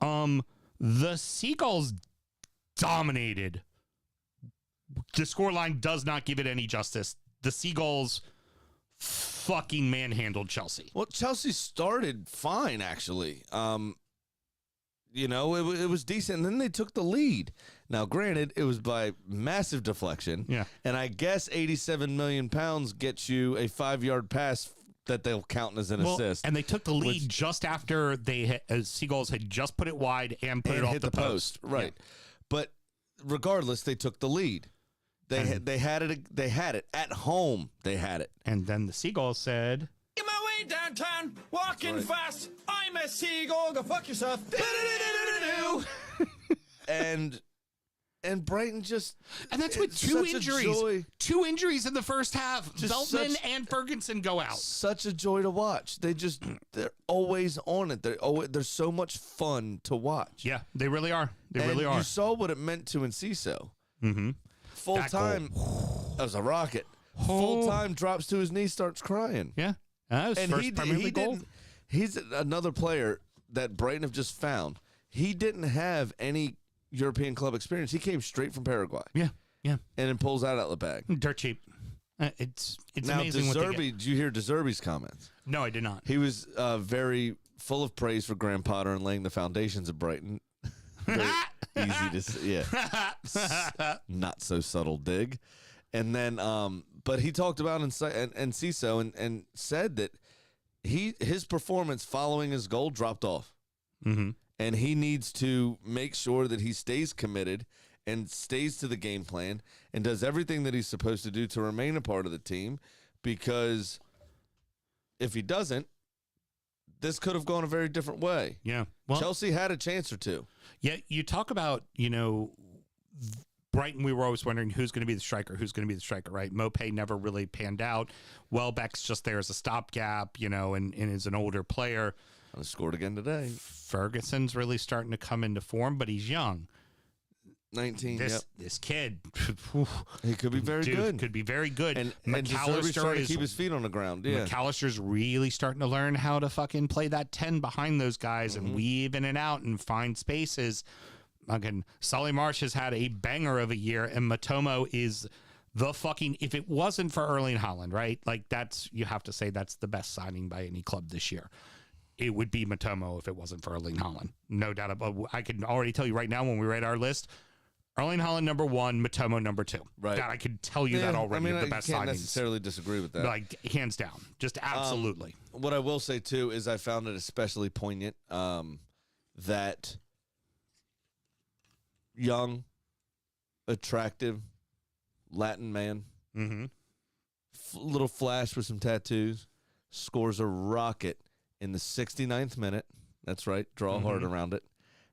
The Seagulls dominated. The scoreline does not give it any justice. The Seagulls fucking manhandled Chelsea. Well, Chelsea started fine, actually. It was decent, and then they took the lead. Now, granted, it was by massive deflection. Yeah. And I guess 87 million pounds gets you a 5-yard pass that they'll count as an assist. And they took the lead just after Seagulls had just put it wide and put it off hit the post. Right. Yeah. But regardless, they took the lead. They had it at home. They had it. And then the Seagulls said, Get my way downtown, walking fast. I'm a seagull, go fuck yourself. And Brighton just... And that's with two injuries. 2 injuries in the first half. Just Veltman and Ferguson go out. Such a joy to watch. They're always on it. They're so much fun to watch. Yeah, they really are. They really are. You saw what it meant to Enciso. Mm-hmm. Full time, that was a rocket. Full time, drops to his knee, starts crying. Yeah. That was And first Premier League goal. He's another player that Brighton have just found. He didn't have any European club experience. He came straight from Paraguay. Yeah. Yeah. And then pulls that out of the bag. Dirt cheap. It's Now, amazing what they get. did you hear De Zerbi's comments? No, I did not. He was very full of praise for Graham Potter and laying the foundations of Brighton. Very easy to say, yeah. Not so subtle dig. And then, but he talked about Enciso and said that his performance following his goal dropped off. Mm-hmm. And he needs to make sure that he stays committed and stays to the game plan and does everything that he's supposed to do to remain a part of the team, because if he doesn't, this could have gone a very different way. Yeah. Well, Chelsea had a chance or two. Yeah, you talk about, Brighton, we were always wondering who's going to be the striker, right? Mopé never really panned out. Welbeck's just there as a stopgap, and is an older player. I scored again today. Ferguson's really starting to come into form, but he's young. 19. This kid, he could be very good. Could be very good. And McAllister trying to keep his feet on the ground. Yeah, McAllister's really starting to learn how to fucking play that 10 behind those guys and weave in and out and find spaces. Again, Solly Marsh has had a banger of a year, and Matomo is the fucking. If it wasn't for Erling Haaland, right? Like you have to say that's the best signing by any club this year. It would be Matomo if it wasn't for Erling Haaland. No doubt about it. I can already tell you right now when we write our list, Erling Haaland number 1, Matomo number 2. Right. That I could tell you that already. I mean, the best can't signings. necessarily disagree with that. Like hands down, just absolutely. What I will say too is I found it especially poignant that young, attractive Latin man, little flash with some tattoos, scores a rocket in the 69th minute. That's right. Draw hard around it.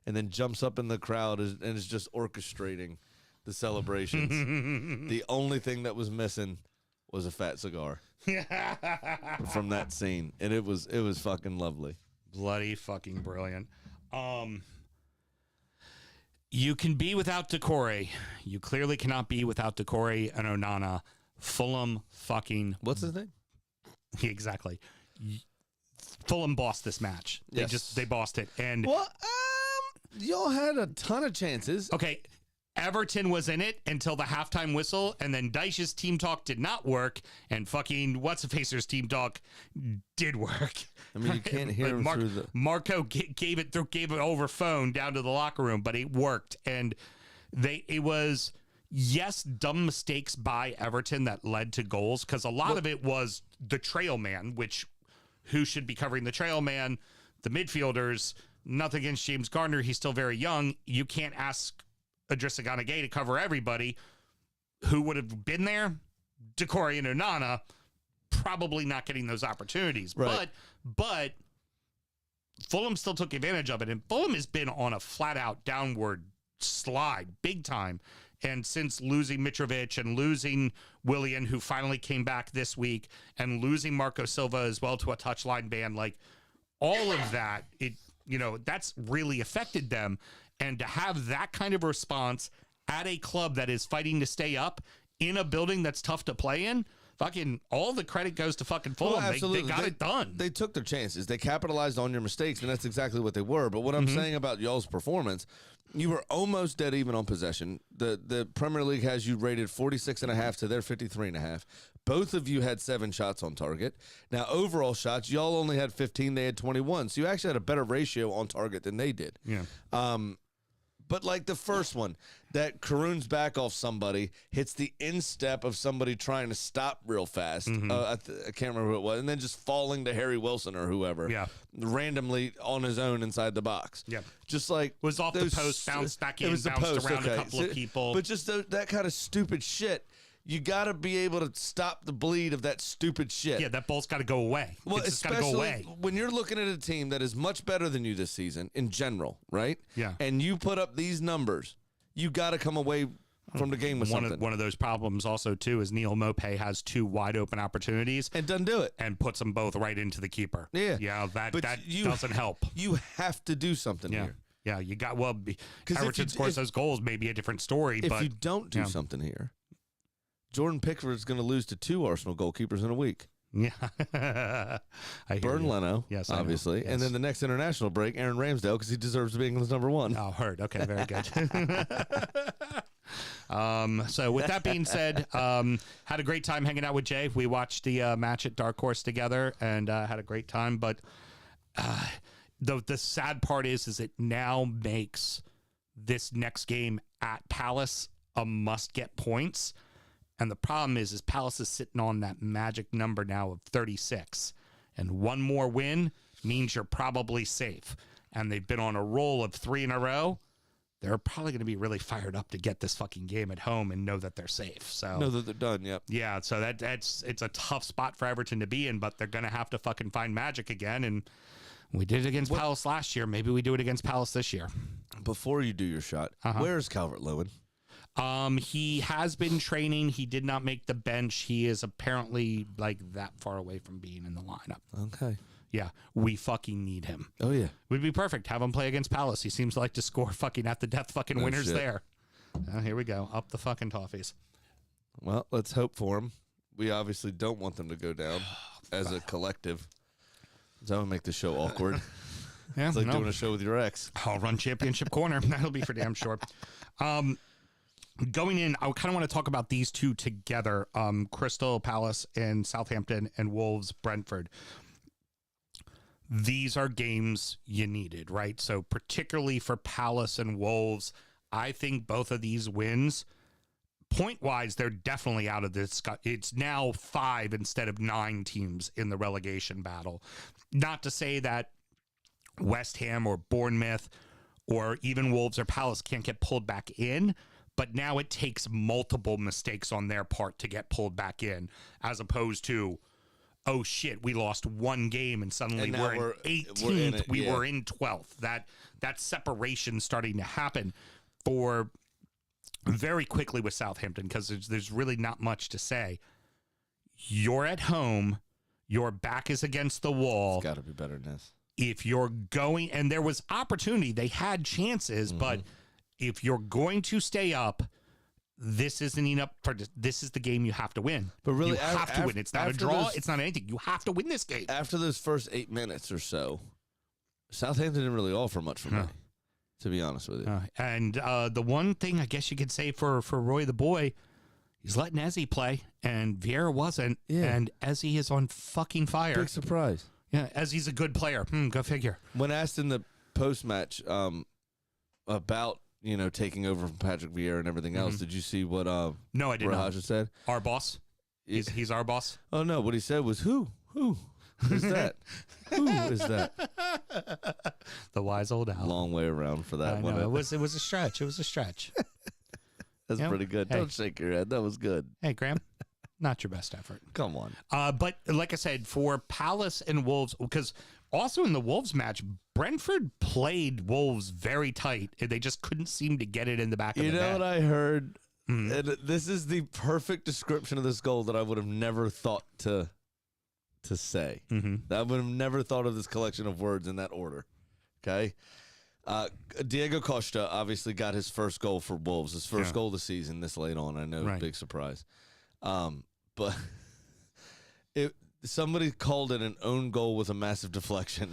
And then jumps up in the crowd and is just orchestrating the celebrations. The only thing that was missing was a fat cigar from that scene. And it was fucking lovely. Bloody fucking brilliant. You can be without Decore. You clearly cannot be without Decore and Onana. Fulham fucking... What's his name? Exactly. Fulham bossed this match. Yes. They bossed it. And y'all had a ton of chances. okay, Everton was in it until the halftime whistle, and then Dyche's team talk did not work, and fucking what's-a-facer's team talk did work. I mean, you can't hear him through the... Marco gave it over phone down to the locker room, but it worked, and it was... Yes, dumb mistakes by Everton that led to goals, because a lot of it was the trail man, who should be covering the trail man, the midfielders. Nothing against James Garner. He's still very young. You can't ask Idrissa Gana Gueye to cover everybody. Who would have been there? Decore and Onana, probably not getting those opportunities. Right. But Fulham still took advantage of it, and Fulham has been on a flat-out downward slide, big time. And since losing Mitrovic and losing Willian, who finally came back this week, and losing Marco Silva as well to a touchline ban, like all of that, that's really affected them. And to have that kind of response at a club that is fighting to stay up in a building that's tough to play in, fucking all the credit goes to fucking Fulham. They got it done. They took their chances. They capitalized on your mistakes, and that's exactly what they were. But what I'm saying about y'all's performance, you were almost dead even on possession. The Premier League has you rated 46.5 to their 53.5. Both of you had 7 shots on target. Now, overall shots, y'all only had 15. They had 21. So you actually had a better ratio on target than they did. Yeah. But like the first one, that Karun's back off somebody, hits the instep of somebody trying to stop real fast. I can't remember who it was. And then just falling to Harry Wilson or whoever. Yeah. Randomly on his own inside the box. Yeah. Just like... Was off the post, bounced back in, bounced around a couple of people. But just that kind of stupid shit. You got to be able to stop the bleed of that stupid shit. Yeah, that ball's got to go away. Well, it's got to go away. When you're looking at a team that is much better than you this season in general, right? Yeah. And you put up these numbers, you got to come away from the game with something. One of those problems also, too, is Neil Maupay has 2 wide open opportunities. And doesn't do it. And puts them both right into the keeper. Yeah. Yeah, that doesn't help. You have to do something here. Yeah, you got, Everton scores those goals, maybe a different story. If but you don't do something here, Jordan Pickford's going to lose to 2 Arsenal goalkeepers in a week. Yeah. Burn Leno, yes, obviously. Yes. And then the next international break, Aaron Ramsdale, because he deserves to be England's number 1. Oh, heard. Okay, very good. So with that being said, had a great time hanging out with Jay. We watched the match at Dark Horse together and had a great time. But the sad part is it now makes this next game at Palace a must-get points. And the problem is Palace is sitting on that magic number now of 36. And one more win means you're probably safe. And they've been on a roll of 3 in a row. They're probably going to be really fired up to get this fucking game at home and know that they're safe. So know that they're done, yep. Yeah, so it's a tough spot for Everton to be in, but they're going to have to fucking find magic again. And we did it against Palace last year. Maybe we do it against Palace this year. Before you do your shot, where's Calvert-Lewin? He has been training. He did not make the bench. He is apparently like that far away from being in the lineup. Okay. Yeah, we fucking need him. Oh, yeah. Would be perfect. Have him play against Palace. He seems like to score fucking at the death fucking winners shit. there. Here we go. Up the fucking toffees. Well, let's hope for them. We obviously don't want them to go down as a collective. That would make the show awkward. Yeah, It's like doing a show with your ex. I'll run championship corner. That'll be for damn sure. Going in, I kind of want to talk about these two together. Crystal Palace and Southampton and Wolves Brentford. These are games you needed, right? So particularly for Palace and Wolves, I think both of these wins, point-wise, they're definitely out of this. It's now 5 instead of 9 teams in the relegation battle. Not to say that West Ham or Bournemouth or even Wolves or Palace can't get pulled back in, but now it takes multiple mistakes on their part to get pulled back in, as opposed to, oh shit, we lost one game and suddenly we're in 18th, we were in 12th. That separation starting to happen for very quickly with Southampton, because there's really not much to say. You're at home, your back is against the wall. It's got to be better than this. If you're going, and there was opportunity, they had chances, but if you're going to stay up, this isn't enough for this is the game you have to win. But really, you have to win. It's not a draw. It's not anything. You have to win this game. After those first 8 minutes or so, Southampton didn't really offer much for me, to be honest with you. And the one thing I guess you could say for Roy the boy, he's letting Ezzy play, and Vieira wasn't. Yeah. And Ezzy is on fucking fire. Big surprise. Yeah, Ezzy's a good player. Go figure. When asked in the post-match about taking over from Patrick Vieira and everything else, did you see what No, I did not. Raja said? Our boss? He's our boss? Oh, no. What he said was, who is that? Who is that? The wise old owl. Long way around for that one. It was a stretch. It was a stretch. That's pretty good. Hey. Don't shake your head. That was good. Hey, Graham. Not your best effort. Come on. But like I said, for Palace and Wolves, because also in the Wolves match, Brentford played Wolves very tight. They just couldn't seem to get it in the back of the net. You know what I heard? And this is the perfect description of this goal that I would have never thought to say. I would have never thought of this collection of words in that order. Okay? Diego Costa obviously got his first goal for Wolves, his first goal of the season this late on. I know, big surprise. But somebody called it an own goal with a massive deflection.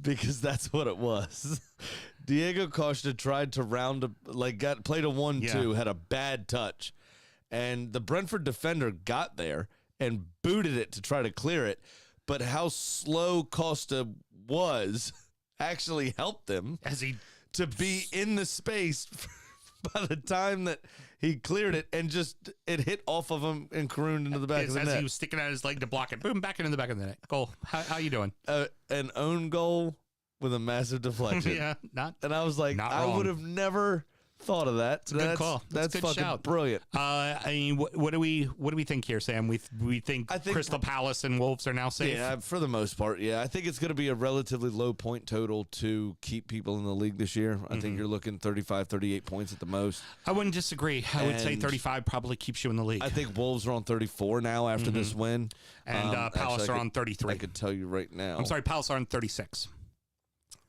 Because that's what it was. Diego Costa tried to played a 1-2, had a bad touch, and the Brentford defender got there and booted it to try to clear it. But how slow Costa was actually helped him to be in the space by the time that he cleared it, and it hit off of him and crooned into the back of the net. As he was sticking out his leg to block it. Boom, back into the back of the net. Goal. How you doing? An own goal with a massive deflection. And I was like, I would have never thought of that. It's a good call. That's a good fucking shout. Brilliant. I mean, what do we think here, Sam? We think Crystal Palace and Wolves are now safe. Yeah, for the most part. Yeah, I think it's going to be a relatively low point total to keep people in the league this year. I think you're looking 35, 38 points at the most. I wouldn't disagree. I would say 35 probably keeps you in the league. I think Wolves are on 34 now after this win. And Palace are on 33. I could tell you right now. I'm sorry, Palace are on 36.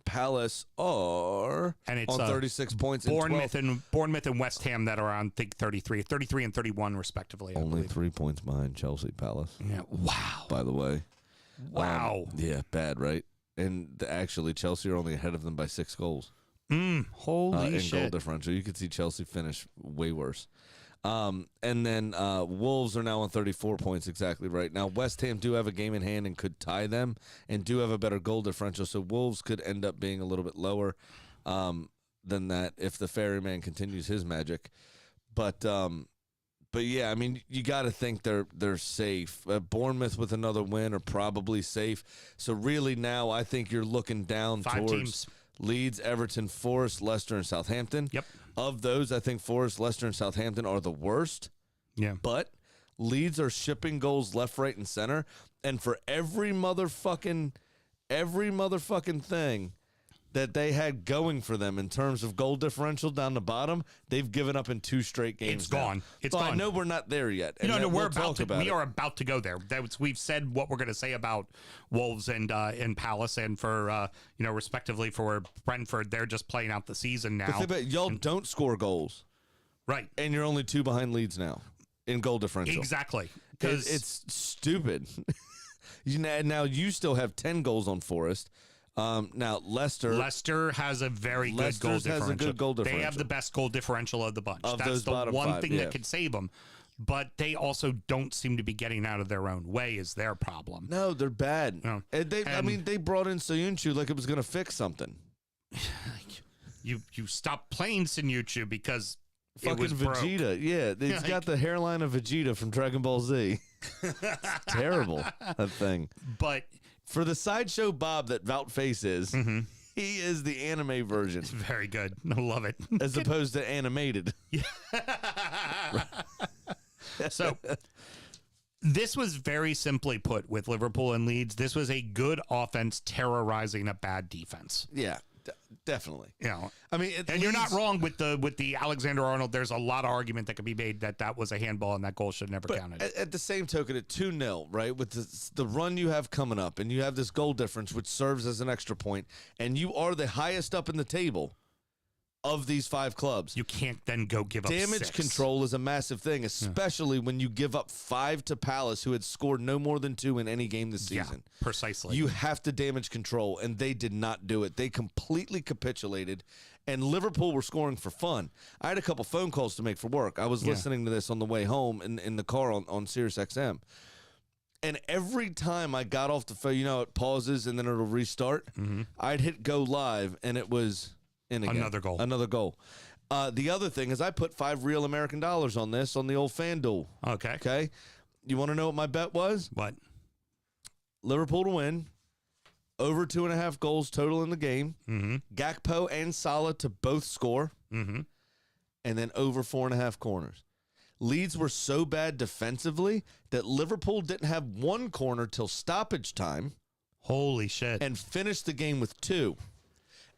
Palace are on 36 points. Bournemouth and West Ham that are on 33 and 31 respectively. Only 3 points behind Chelsea. Palace. Yeah. Wow. By the way. Wow. Yeah. Bad, right? And actually, Chelsea are only ahead of them by 6 goals. Holy shit! In goal differential, you could see Chelsea finish way worse. And then Wolves are now on 34 points, exactly right. Now, West Ham do have a game in hand and could tie them and do have a better goal differential, so Wolves could end up being a little bit lower than that if the Ferryman continues his magic. But yeah, I mean, you got to think they're safe. Bournemouth with another win are probably safe. So really now I think you're looking down 5 towards teams. Leeds, Everton, Forest, Leicester, and Southampton. Yep. Of those, I think Forest, Leicester, and Southampton are the worst. Yeah. But Leeds are shipping goals left, right, and center. And for every motherfucking thing that they had going for them in terms of goal differential down the bottom, they've given up in 2 straight games. It's gone. It's but gone. I know we're not there yet. And No, we'll we're about talk to. We it. are about to go there. We've said what we're going to say about Wolves and Palace, and for respectively for Brentford, they're just playing out the season now. But y'all don't score goals, right? And you're only 2 behind Leeds now in goal differential. Exactly, because it's stupid. Now you still have 10 goals on Forest. Now Leicester has a very good Leicester's goal has differential. a good goal differential. They have the best goal differential of the bunch. Of That's those the bottom one 5, thing that could save them. But they also don't seem to be getting out of their own way is their problem. No, they're bad. No. And they brought in Soyuncu like it was going to fix something. You stopped playing Sinucci because Fucking it was broke. Vegeta. Yeah, he's got the hairline of Vegeta from Dragon Ball Z. It's terrible, that thing. But for the Sideshow Bob that Vout Face is, he is the anime version. It's very good. I love it. As opposed to animated. So this was very simply put with Liverpool and Leeds. This was a good offense terrorizing a bad defense. Yeah, definitely. I mean, and you're not wrong with the Alexander Arnold. There's a lot of argument that could be made that was a handball and that goal should never counted. At the same token, at 2-0, right, with the run you have coming up, and you have this goal difference, which serves as an extra point, and you are the highest up in the table of these 5 clubs. You can't then go give up Damage 6. control is a massive thing, especially when you give up 5 to Palace, who had scored no more than 2 in any game this season. Yeah, precisely. You have to damage control, and they did not do it. They completely capitulated, and Liverpool were scoring for fun. I had a couple phone calls to make for work. I was listening to this on the way home in the car on Sirius XM. And every time I got off the phone, it pauses and then it'll restart. I'd hit go live, and it was in again. Another goal. The other thing is I put $5 real American dollars on this on the old FanDuel. Okay. You want to know what my bet was? What? Liverpool to win. Over 2.5 goals total in the game. Gakpo and Salah to both score. And then over 4.5 corners. Leeds were so bad defensively that Liverpool didn't have 1 corner till stoppage time. Holy shit. And finished the game with 2.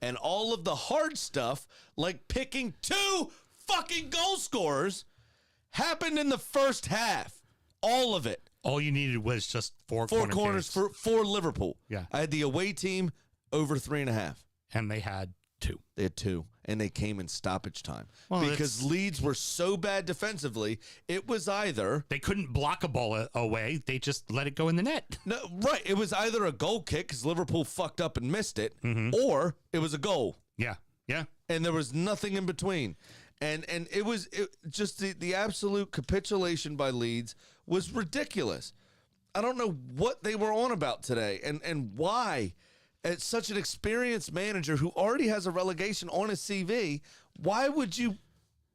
And all of the hard stuff, like picking 2 fucking goal scorers, happened in the first half. All of it. All you needed was just 4 corners for Liverpool. Yeah. I had the away team over 3.5. And they had 2. They had 2. And they came in stoppage time. Well, because Leeds were so bad defensively, it was either... They couldn't block a ball away. They just let it go in the net. No, right. It was either a goal kick because Liverpool fucked up and missed it, or it was a goal. Yeah. And there was nothing in between. And it was just the absolute capitulation by Leeds was ridiculous. I don't know what they were on about today and why. As such an experienced manager who already has a relegation on his CV, why would you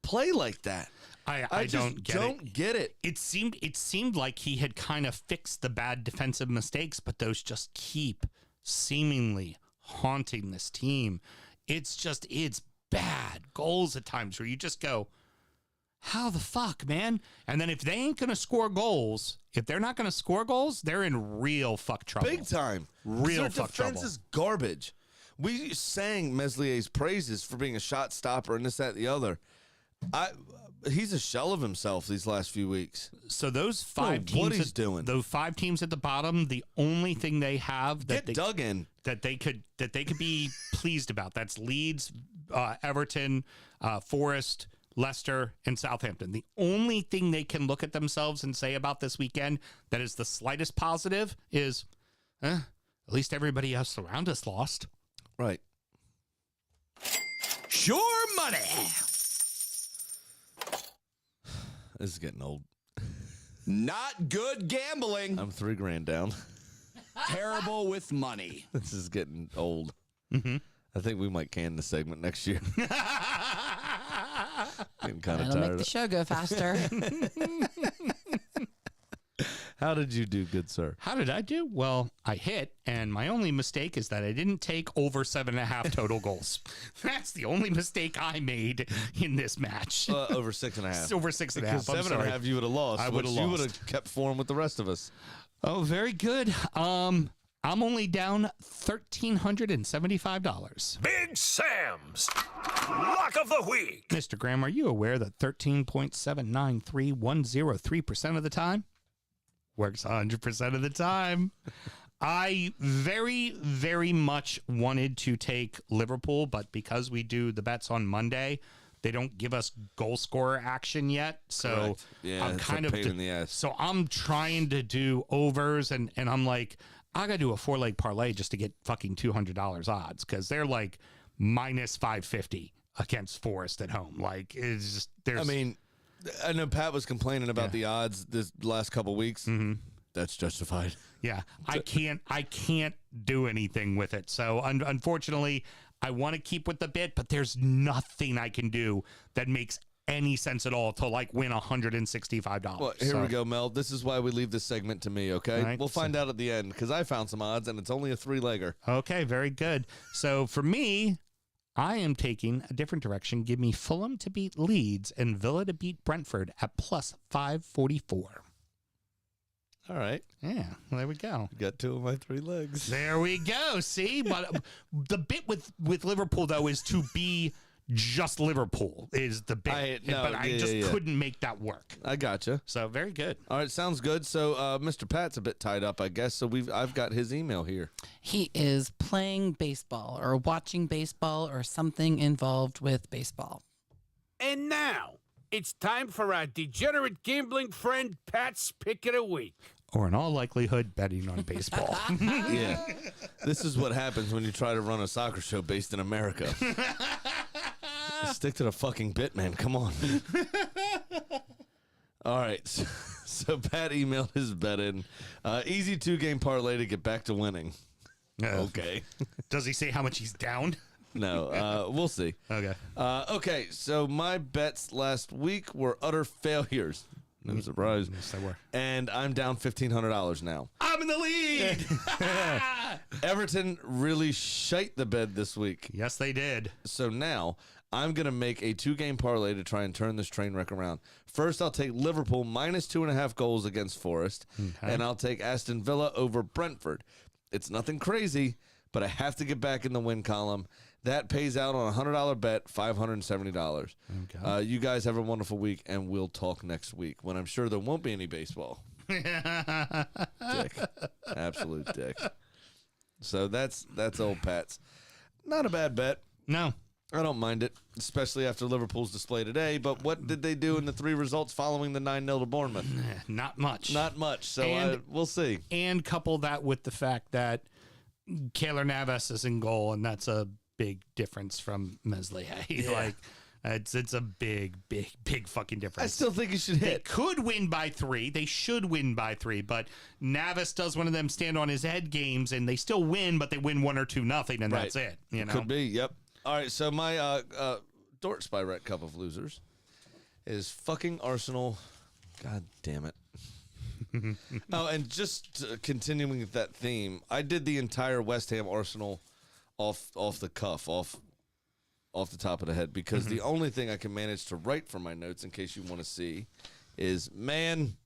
play like that? I just don't get it. It seemed like he had kind of fixed the bad defensive mistakes, but those just keep seemingly haunting this team. It's bad goals at times where you just go, how the fuck, man? And then if they ain't going to score goals, if they're not going to score goals, they're in real fuck trouble. Big time. Real Their fuck defense trouble. is garbage. We sang Meslier's praises for being a shot stopper and this, that, the other. He's a shell of himself these last few weeks. So those 5 teams, what he's doing. Those 5 teams at the bottom, the only thing they have that dug in that they could be pleased about. That's Leeds, Everton, Forest, Leicester, and Southampton. The only thing they can look at themselves and say about this weekend that is the slightest positive is, at least everybody else around us lost. Right. Sure money. This is getting old. Not good gambling. I'm $3,000 down. Terrible with money. This is getting old. I think we might can the segment next year. Getting kind of It'll tired. make the show go faster. How did you do, good sir? How did I do? Well, I hit, and my only mistake is that I didn't take over 7.5 total goals. That's the only mistake I made in this match. Over 6.5. Over 6.5. Because I'm sorry. 7.5 you would have lost. I would have lost. You would have kept form with the rest of us. Oh, very good. I'm only down $1,375. Big Sam's Lock of the Week. Mr. Graham, are you aware that 13.793103% of the time works 100% of the time? I very, very much wanted to take Liverpool, but because we do the bets on Monday, they don't give us goal scorer action yet. So Correct. Yeah, I'm it's kind a of pain in the ass. So I'm trying to do overs, and I'm like, I got to do a 4-leg parlay just to get fucking $200 odds, because they're like minus 550 against Forest at home. Like, it's just, there's. I mean, I know Pat was complaining about the odds this last couple weeks. Mm-hmm. That's justified. Yeah, I can't do anything with it. So unfortunately, I want to keep with the bit, but there's nothing I can do that makes any sense at all to like win $165. Well, here we go, Mel. This is why we leave this segment to me, okay? Right, we'll find out at the end, because I found some odds, and it's only a 3-legger. Okay, very good. So for me, I am taking a different direction. Give me Fulham to beat Leeds and Villa to beat Brentford at plus 544. All right. Yeah, well, there we go. Got 2 of my 3 legs. There we go. See, but the bit with Liverpool though is to be just Liverpool is the bit, but I just couldn't make that work. I gotcha. So very good. All right, sounds good. So Mr. Pat's a bit tied up, I guess. So I've got his email here. He is playing baseball or watching baseball or something involved with baseball. And now, it's time for our degenerate gambling friend Pat's Pick of the Week. Or in all likelihood, betting on baseball. Yeah. This is what happens when you try to run a soccer show based in America. Stick to the fucking bit, man. Come on. All right. So Pat emailed his bet in. Easy 2-game parlay to get back to winning. Okay. Does he say how much he's down? No. We'll see. Okay. Okay. So my bets last week were utter failures. No surprise. Yes, they were. And I'm down $1,500 now. I'm in the lead. Everton really shite the bed this week. Yes, they did. So now I'm going to make a 2-game parlay to try and turn this train wreck around. First, I'll take Liverpool minus 2.5 goals against Forest. And I'll take Aston Villa over Brentford. It's nothing crazy, but I have to get back in the win column. That pays out on a $100 bet, $570. Okay. You guys have a wonderful week, and we'll talk next week when I'm sure there won't be any baseball. Dick. Absolute dick. So that's old Pat's. Not a bad bet. No. I don't mind it, especially after Liverpool's display today. But what did they do in the 3 results following the 9-0 to Bournemouth? Not much. Not much. So we'll see. And couple that with the fact that Keylor Navas is in goal, and that's a big difference from Meslier. Yeah. Like, it's a big fucking difference. I still think he should hit. They could win by 3. They should win by 3, but Navas does one of them stand on his head games, and they still win, but they win 1 or 2-0, and that's it. You know, Could be. Yep. All right. So my Dort Spyret Cup of Losers is fucking Arsenal. God damn it. Oh, and just continuing with that theme, I did the entire West Ham Arsenal off the cuff, off the top of the head, because the only thing I can manage to write for my notes, in case you want to see, is man,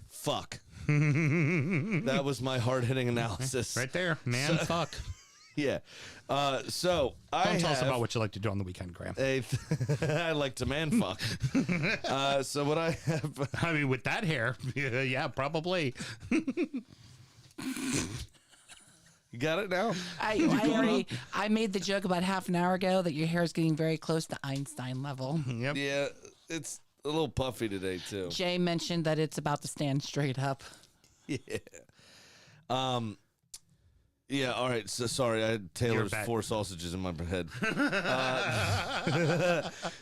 fuck. That was my hard-hitting analysis. right there, man, fuck. Yeah. So Don't tell us about what you like to do on the weekend, Graham. I like to man fuck. So what I have, I mean, with that hair, yeah, probably. you got it now? I made the joke about half an hour ago that your hair is getting very close to Einstein level. Yep. Yeah, it's a little puffy today too. Jay mentioned that it's about to stand straight up. Yeah. Yeah, all right. So sorry, I had Taylor's 4 sausages in my head.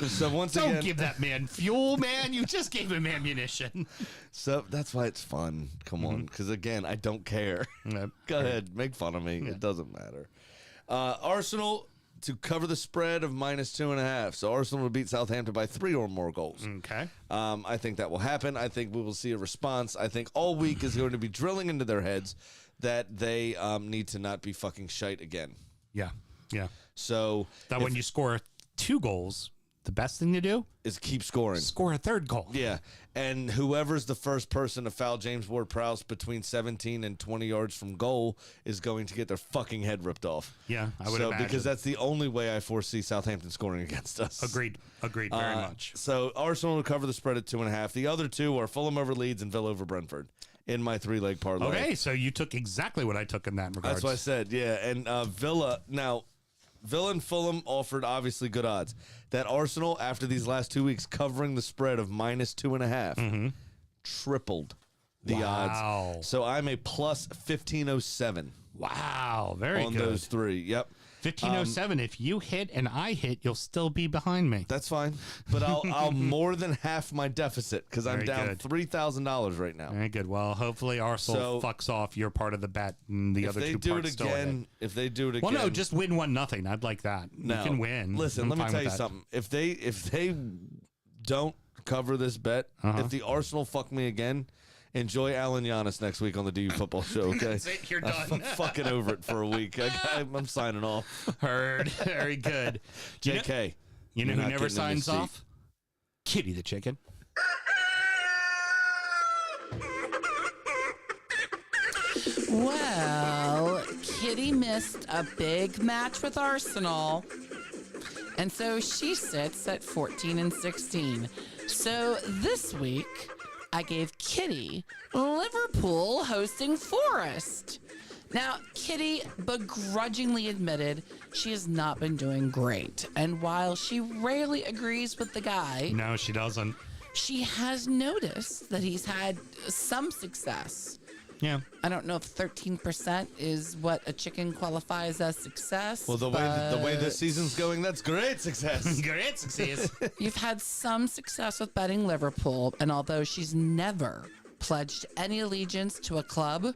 So once Don't again, give that man fuel, man. You just gave him ammunition. so that's why it's fun. Come on, because again, I don't care. Yep. Go ahead, make fun of me. It doesn't matter. Arsenal to cover the spread of minus 2.5. So Arsenal will beat Southampton by 3 or more goals. Okay. I think that will happen. I think we will see a response. I think all week is going to be drilling into their heads that they need to not be fucking shite again. Yeah. Yeah. So That when you score 2 goals, the best thing to do is keep scoring. Score a third goal. Yeah, and whoever's the first person to foul James Ward-Prowse between 17 and 20 yards from goal is going to get their fucking head ripped off. Yeah, I would imagine. Because that's the only way I foresee Southampton scoring against us. Agreed very much. So Arsenal will cover the spread at 2.5. The other two are Fulham over Leeds and Villa over Brentford in my 3-leg parlay. Okay, so you took exactly what I took in that regard. That's what I said, yeah. And Villa and Fulham offered obviously good odds. That Arsenal, after these last 2 weeks, covering the spread of -2.5, tripled the odds. So I'm a plus 1507. Wow, very on good. those three. Yep. 1507. If you hit and I hit, you'll still be behind me. That's fine, but I'll more than half my deficit because I'm Very down good. $3,000 right now. Very good. Well, hopefully Arsenal fucks off your part of the bet, and the other two parts still hit. If they do it again, Well, no, just win 1-0. I'd like that. No. You can win. Listen, I'm let me fine tell with you that. something. If they don't cover this bet, if the Arsenal fuck me again, enjoy Alan Giannis next week on the DU Football Show. Okay, That's it. You're done. I'm fucking over it for a week. I'm signing off. Heard. Very good. JK, You know you're who not never getting in this signs seat. off? Kitty the chicken. Well, Kitty missed a big match with Arsenal, and so she sits at 14 and 16. So this week, I gave Kitty Liverpool hosting Forest. Now, Kitty begrudgingly admitted she has not been doing great, and while she rarely agrees with the guy, No, she doesn't. she has noticed that he's had some success. Yeah. I don't know if 13% is what a chicken qualifies as success. Well, the way this season's going, that's great success. Great success. You've had some success with betting Liverpool, and although she's never pledged any allegiance to a club,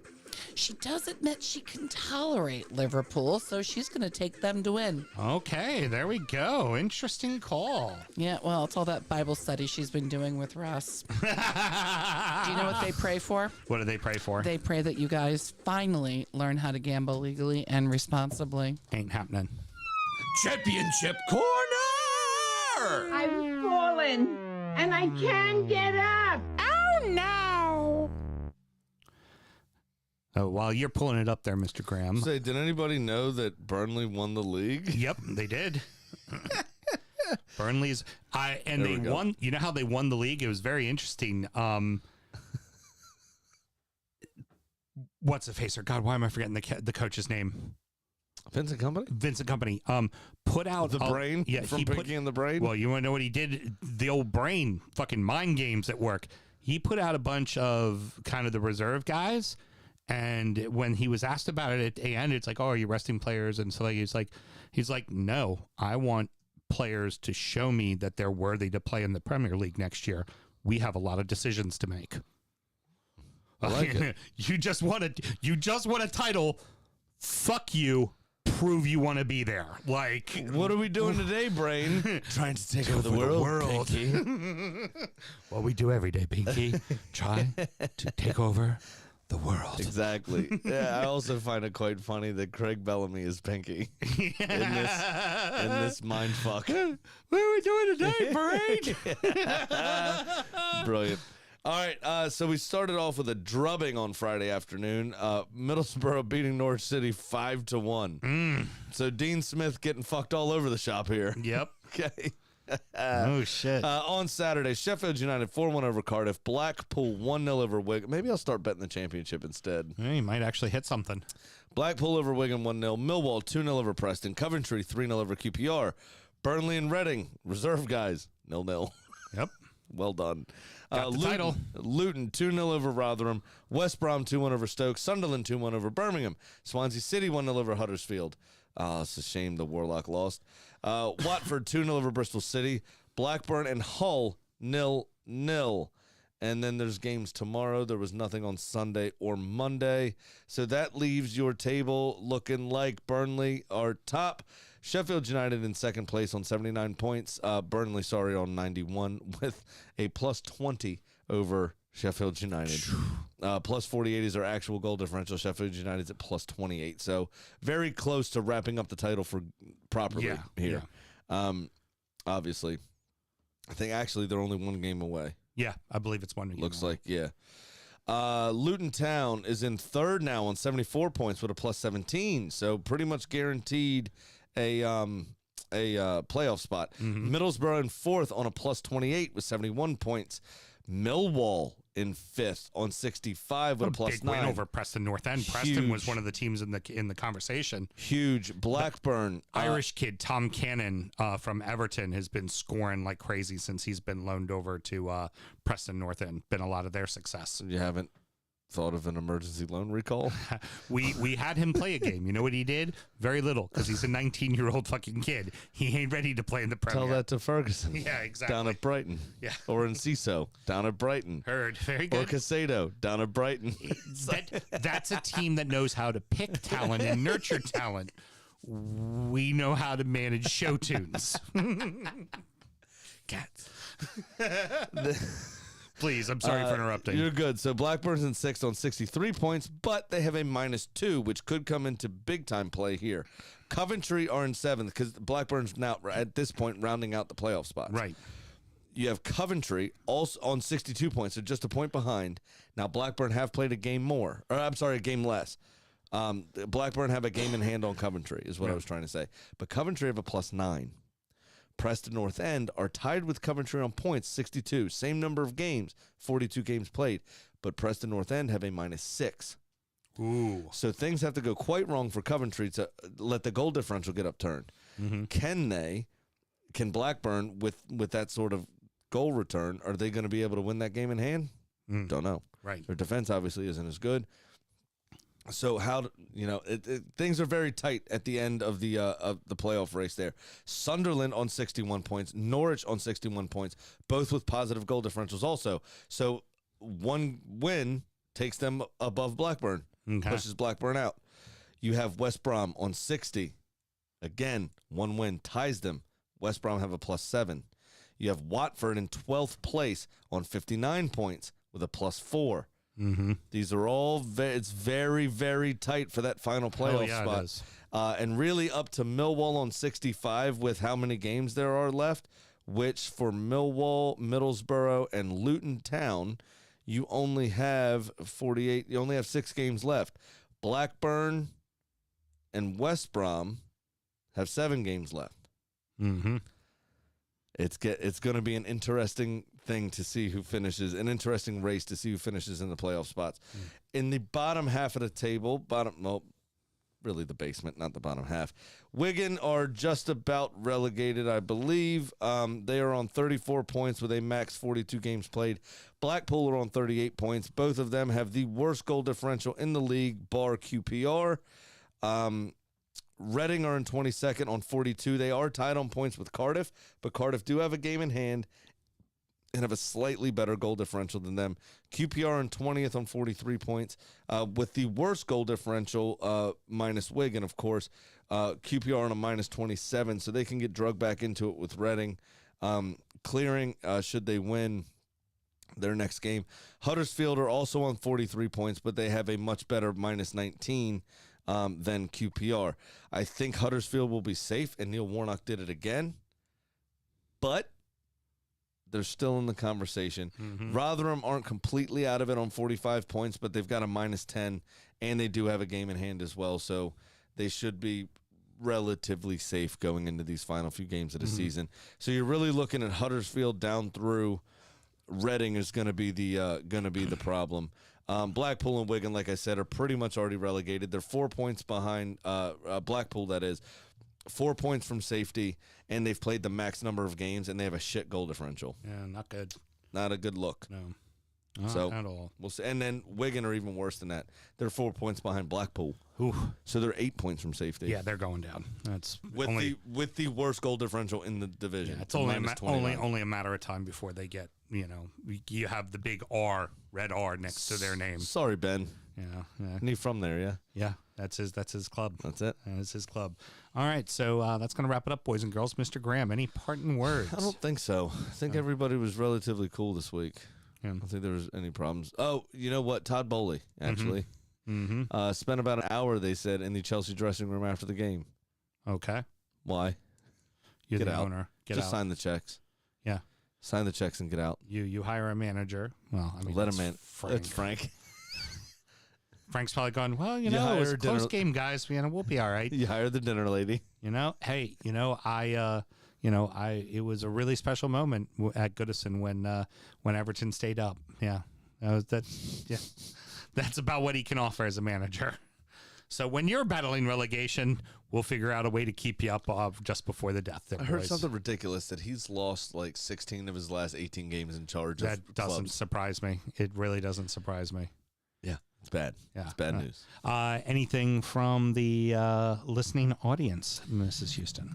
she does admit she can tolerate Liverpool, so she's going to take them to win. Okay, there we go. Interesting call. Yeah, well, it's all that Bible study she's been doing with Russ. Do you know what they pray for? What do they pray for? They pray that you guys finally learn how to gamble legally and responsibly. Ain't happening. Championship corner! I've fallen and I can't get up. Oh no! Oh, while you're pulling it up there, Mr. Graham. Say, did anybody know that Burnley won the league? Yep, they did. Burnley's and they won. You know how they won the league? It was very interesting. What's the facer? God, why am I forgetting the coach's name? Vincent Company? Vincent Company. Put out The brain? Yeah, from Pinky and the Brain? Well, you want to know what he did? The old brain, fucking mind games at work. He put out a bunch of kind of the reserve guys. And when he was asked about it at the end, it's like, oh, are you resting players? And so he's like, no, I want players to show me that they're worthy to play in the Premier League next year. We have a lot of decisions to make. I like it. You just want a title. Fuck you. Prove you want to be there. Like, What are we doing today, Brain? Trying to take over the world. Pinky. what we do every day, Pinky. Try to take over the world. Exactly. Yeah, I also find it quite funny that Craig Bellamy is Pinky in this mind fuck. What are we doing today, Brain? Brilliant. All right, so we started off with a drubbing on Friday afternoon. Middlesbrough beating Norwich City 5-1. So Dean Smith getting fucked all over the shop here. Yep. Okay. Oh, shit. On Saturday, Sheffield United 4-1 over Cardiff. Blackpool 1-0 over Wigan. Maybe I'll start betting the championship instead. Yeah, you might actually hit something. Blackpool over Wigan 1-0. Millwall 2-0 over Preston. Coventry 3-0 over QPR. Burnley and Reading, reserve guys, 0-0. Yep. Well done. Got the title. Luton 2-0 over Rotherham. West Brom 2-1 over Stoke. Sunderland 2-1 over Birmingham. Swansea City 1-0 over Huddersfield. It's a shame the Warlock lost. Watford 2-0 over Bristol City. Blackburn and Hull 0-0. And then there's games tomorrow. There was nothing on Sunday or Monday. So that leaves your table looking like Burnley are top. Sheffield United in second place on 79 points. Burnley, on 91 with a plus 20 over Sheffield United. Plus 48 is our actual goal differential. Sheffield United's at plus 28. So very close to wrapping up the title for properly here. Yeah. Obviously, I think actually they're only one game away. Yeah, I believe it's one game. Looks like, yeah. Luton Town is in third now on 74 points with a plus 17, so pretty much guaranteed a playoff spot. Middlesbrough in fourth on a plus 28 with 71 points. Millwall in fifth on 65 with a plus big 9. win over Preston North End. Preston was one of the teams in the conversation. Huge. Blackburn. Irish kid Tom Cannon from Everton has been scoring like crazy since he's been loaned over to Preston North End. Been a lot of their success. You haven't thought of an emergency loan recall? We had him play a game. You know what he did? Very little, because he's a 19-year-old fucking kid. He ain't ready to play in the Premier. Tell that to Ferguson. Yeah, exactly. Down at Brighton. Yeah. Or in CISO, down at Brighton. Heard. Very good. Or Casado, down at Brighton. That's a team that knows how to pick talent and nurture talent. We know how to manage show tunes. Cats. Please, I'm sorry for interrupting. You're good. So Blackburn's in sixth on 63 points, but they have a -2, which could come into big-time play here. Coventry are in seventh because Blackburn's now, at this point, rounding out the playoff spots. Right. You have Coventry also on 62 points, so just a point behind. Now, Blackburn have played a game more. Or, I'm sorry, a game less. Blackburn have a game in hand on Coventry, is what I was trying to say. But Coventry have a +9. Preston North End are tied with Coventry on points, 62. Same number of games, 42 games played. But Preston North End have a -6. Ooh. So things have to go quite wrong for Coventry to let the goal differential get upturned. Can Blackburn, with that sort of goal return, are they going to be able to win that game in hand? Don't know. Right. Their defense obviously isn't as good. So things are very tight at the end of the playoff race there. Sunderland on 61 points, Norwich on 61 points, both with positive goal differentials also. So one win takes them above Blackburn, pushes Blackburn out. You have West Brom on 60. Again, one win ties them. West Brom have a +7. You have Watford in 12th place on 59 points with a +4. These are all it's very, very tight for that final playoff spot. It is. And really up to Millwall on 65 with how many games there are left, which for Millwall, Middlesbrough, and Luton Town, you only have 48. You only have 6 games left. Blackburn and West Brom have 7 games left. It's going to be an interesting thing to see who finishes, an interesting race to see who finishes in the playoff spots. In the bottom half of the table, really the basement, not the bottom half, Wigan are just about relegated, I believe. They are on 34 points with a max 42 games played. Blackpool are on 38 points. Both of them have the worst goal differential in the league, bar QPR. Reading are in 22nd on 42. They are tied on points with Cardiff, but Cardiff do have a game in hand and have a slightly better goal differential than them. QPR in 20th on 43 points. With the worst goal differential, minus Wigan, of course, QPR on a -27, so they can get drugged back into it with Reading. Clearing, should they win their next game. Huddersfield are also on 43 points, but they have a much better -19 than QPR. I think Huddersfield will be safe, and Neil Warnock did it again. But they're still in the conversation. Rotherham aren't completely out of it on 45 points, but they've got a -10, and they do have a game in hand as well, so they should be relatively safe going into these final few games of the season. So you're really looking at Huddersfield down through. Reading is going to be the problem. Blackpool and Wigan, like I said, are pretty much already relegated. They're 4 points behind Blackpool, that is. 4 points from safety, and they've played the max number of games, and they have a shit goal differential. Yeah, not good. Not a good look. No. So at all. We'll see. And then Wigan are even worse than that. They're 4 points behind Blackpool. Ooh. So they're 8 points from safety. Yeah, they're going down. That's with the worst goal differential in the division. Yeah, it's only a matter of time before they get, you have the big R, red R next to their name. Sorry, Ben. Yeah. And he's from there, yeah? Yeah, that's his club. That's it. That's his club. All right, so that's going to wrap it up, boys and girls. Mr. Graham, any parting words? I don't think so. I think everybody was relatively cool this week. Yeah. I don't think there was any problems. Oh, you know what? Todd Bowley, actually. Spent about an hour, they said, in the Chelsea dressing room after the game. Okay. Why? You're Get the out. owner. Just sign the checks. Yeah. Sign the checks and get out. You hire a manager. Well, I mean, Let him in. Frank. It's Frank. Frank's probably going, well, You it was hire a close dinner- game, guys. We'll be all right. You hire the dinner lady. Hey, it was a really special moment at Goodison when Everton stayed up. Yeah, that's about what he can offer as a manager. So when you're battling relegation, we'll figure out a way to keep you up just before the death. I heard something ridiculous that he's lost like 16 of his last 18 games in charge. That doesn't clubs. surprise me. It really doesn't surprise me. Yeah, it's bad. Yeah, it's bad news. Anything from the listening audience, Mrs. Houston?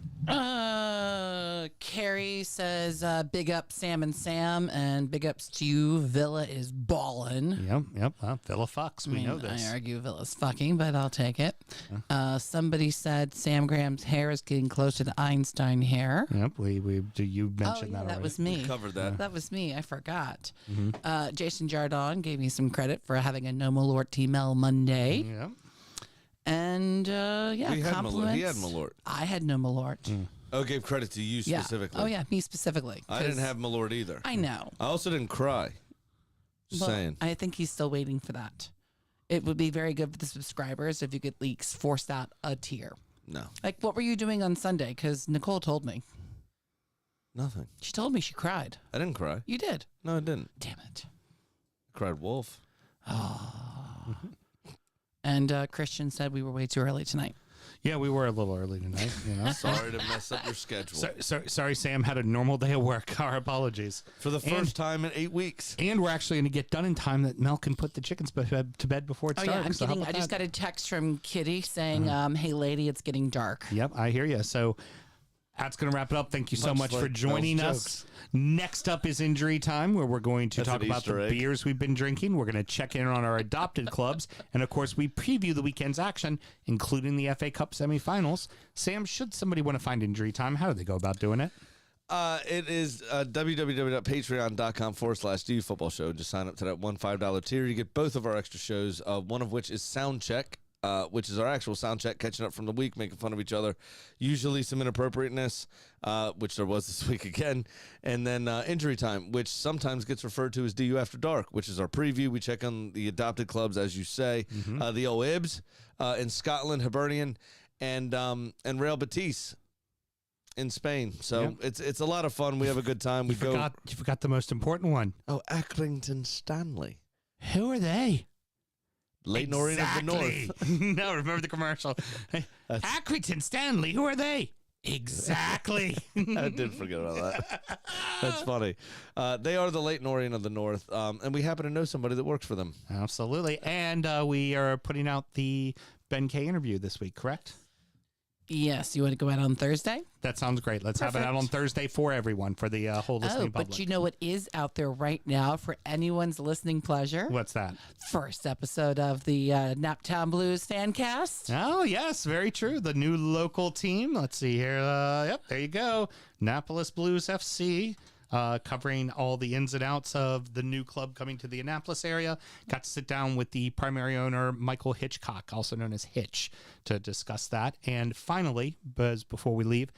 Carrie says, big up Sam and big ups to you. Villa is ballin'. Yep. Villa fucks. We know this. I argue Villa's fucking, but I'll take it. Somebody said Sam Graham's hair is getting closer to Einstein hair. Yep. You mentioned that already. That was me. We covered that. That was me. I forgot. Jason Jardon gave me some credit for having a No Malort T-Mel Monday. Yep. And, We had compliments. Malort. He had Malort. I had no Malort. Oh, gave credit to you specifically. Oh, yeah, me specifically. I didn't have Malort either. I know. I also didn't cry. Just saying. I think he's still waiting for that. It would be very good for the subscribers if you could leaks force out a tear. No. Like, what were you doing on Sunday? Because Nicole told me. Nothing. She told me she cried. I didn't cry. You did. No, I didn't. Damn it. I cried wolf. And Christian said we were way too early tonight. Yeah, we were a little early tonight. Sorry to mess up your schedule. Sorry, Sam had a normal day of work. Our apologies. For the first time in 8 weeks. And we're actually going to get done in time that Mel can put the chickens to bed before it Oh, starts. yeah, I'm So how kidding. about I just that? got a text from Kitty saying, hey, lady, it's getting dark. Yep, I hear you. So that's going to wrap it up. Thank you so Much much for like joining Mel's us. jokes. Next up is Injury Time, where we're going to That's talk an about Easter the egg. beers we've been drinking. We're going to check in on our adopted clubs. And, of course, we preview the weekend's action, including the FA Cup semifinals. Sam, should somebody want to find Injury Time, how do they go about doing it? It is www.patreon.com/DU Football Show. Just sign up to that $1 tier. You get both of our extra shows, one of which is Sound Check, which is our actual sound check, catching up from the week, making fun of each other, usually some inappropriateness, which there was this week again, and then Injury Time, which sometimes gets referred to as DU After Dark, which is our preview. We check on the adopted clubs, as you say, the old Ibs in Scotland, Hibernian, and Real Betis in Spain. So it's a lot of fun. We have a good time. You forgot the most important one. Oh, Accrington Stanley. Who are they? Leighton Orient of the North. No, remember the commercial. Accrington Stanley, who are they? Exactly. I did forget about that. That's funny. They are the Leighton Orient of the North, and we happen to know somebody that works for them. Absolutely. And we are putting out the Ben K interview this week, correct? Yes. You want to go out on Thursday? That sounds great. Let's have it out on Thursday for everyone, for the whole listening public. But you know what is out there right now for anyone's listening pleasure? What's that? First episode of the Naptown Blues Fancast. Oh, yes, very true. The new local team. Let's see here. Yep, there you go. Annapolis Blues FC. Covering all the ins and outs of the new club coming to the Annapolis area. Got to sit down with the primary owner, Michael Hitchcock, also known as Hitch, to discuss that. And finally, before we leave,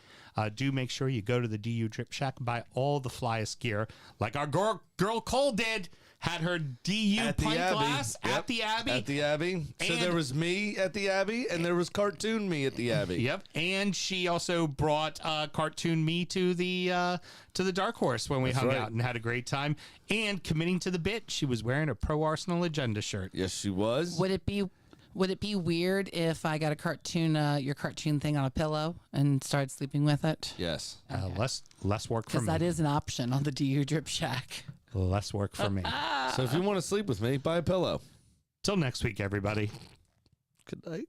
do make sure you go to the DU Drip Shack, buy all the flyest gear, like our girl Cole did. Had her DU At the pint Abbey. glass at the Abbey. At the Abbey. So And- there was me at the Abbey, and there was Cartoon Me at the Abbey. Yep, and she also brought Cartoon Me to the Dark Horse when we hung right. out and had a great time. And committing to the bit, she was wearing a Pro Arsenal Agenda shirt. Yes, she was. Would it be weird if I got your cartoon thing on a pillow and started sleeping with it? Yes. Less work for Because me. that is an option on the DU Drip Shack. Less work for me. So if you want to sleep with me, buy a pillow. Till next week, everybody. Good night.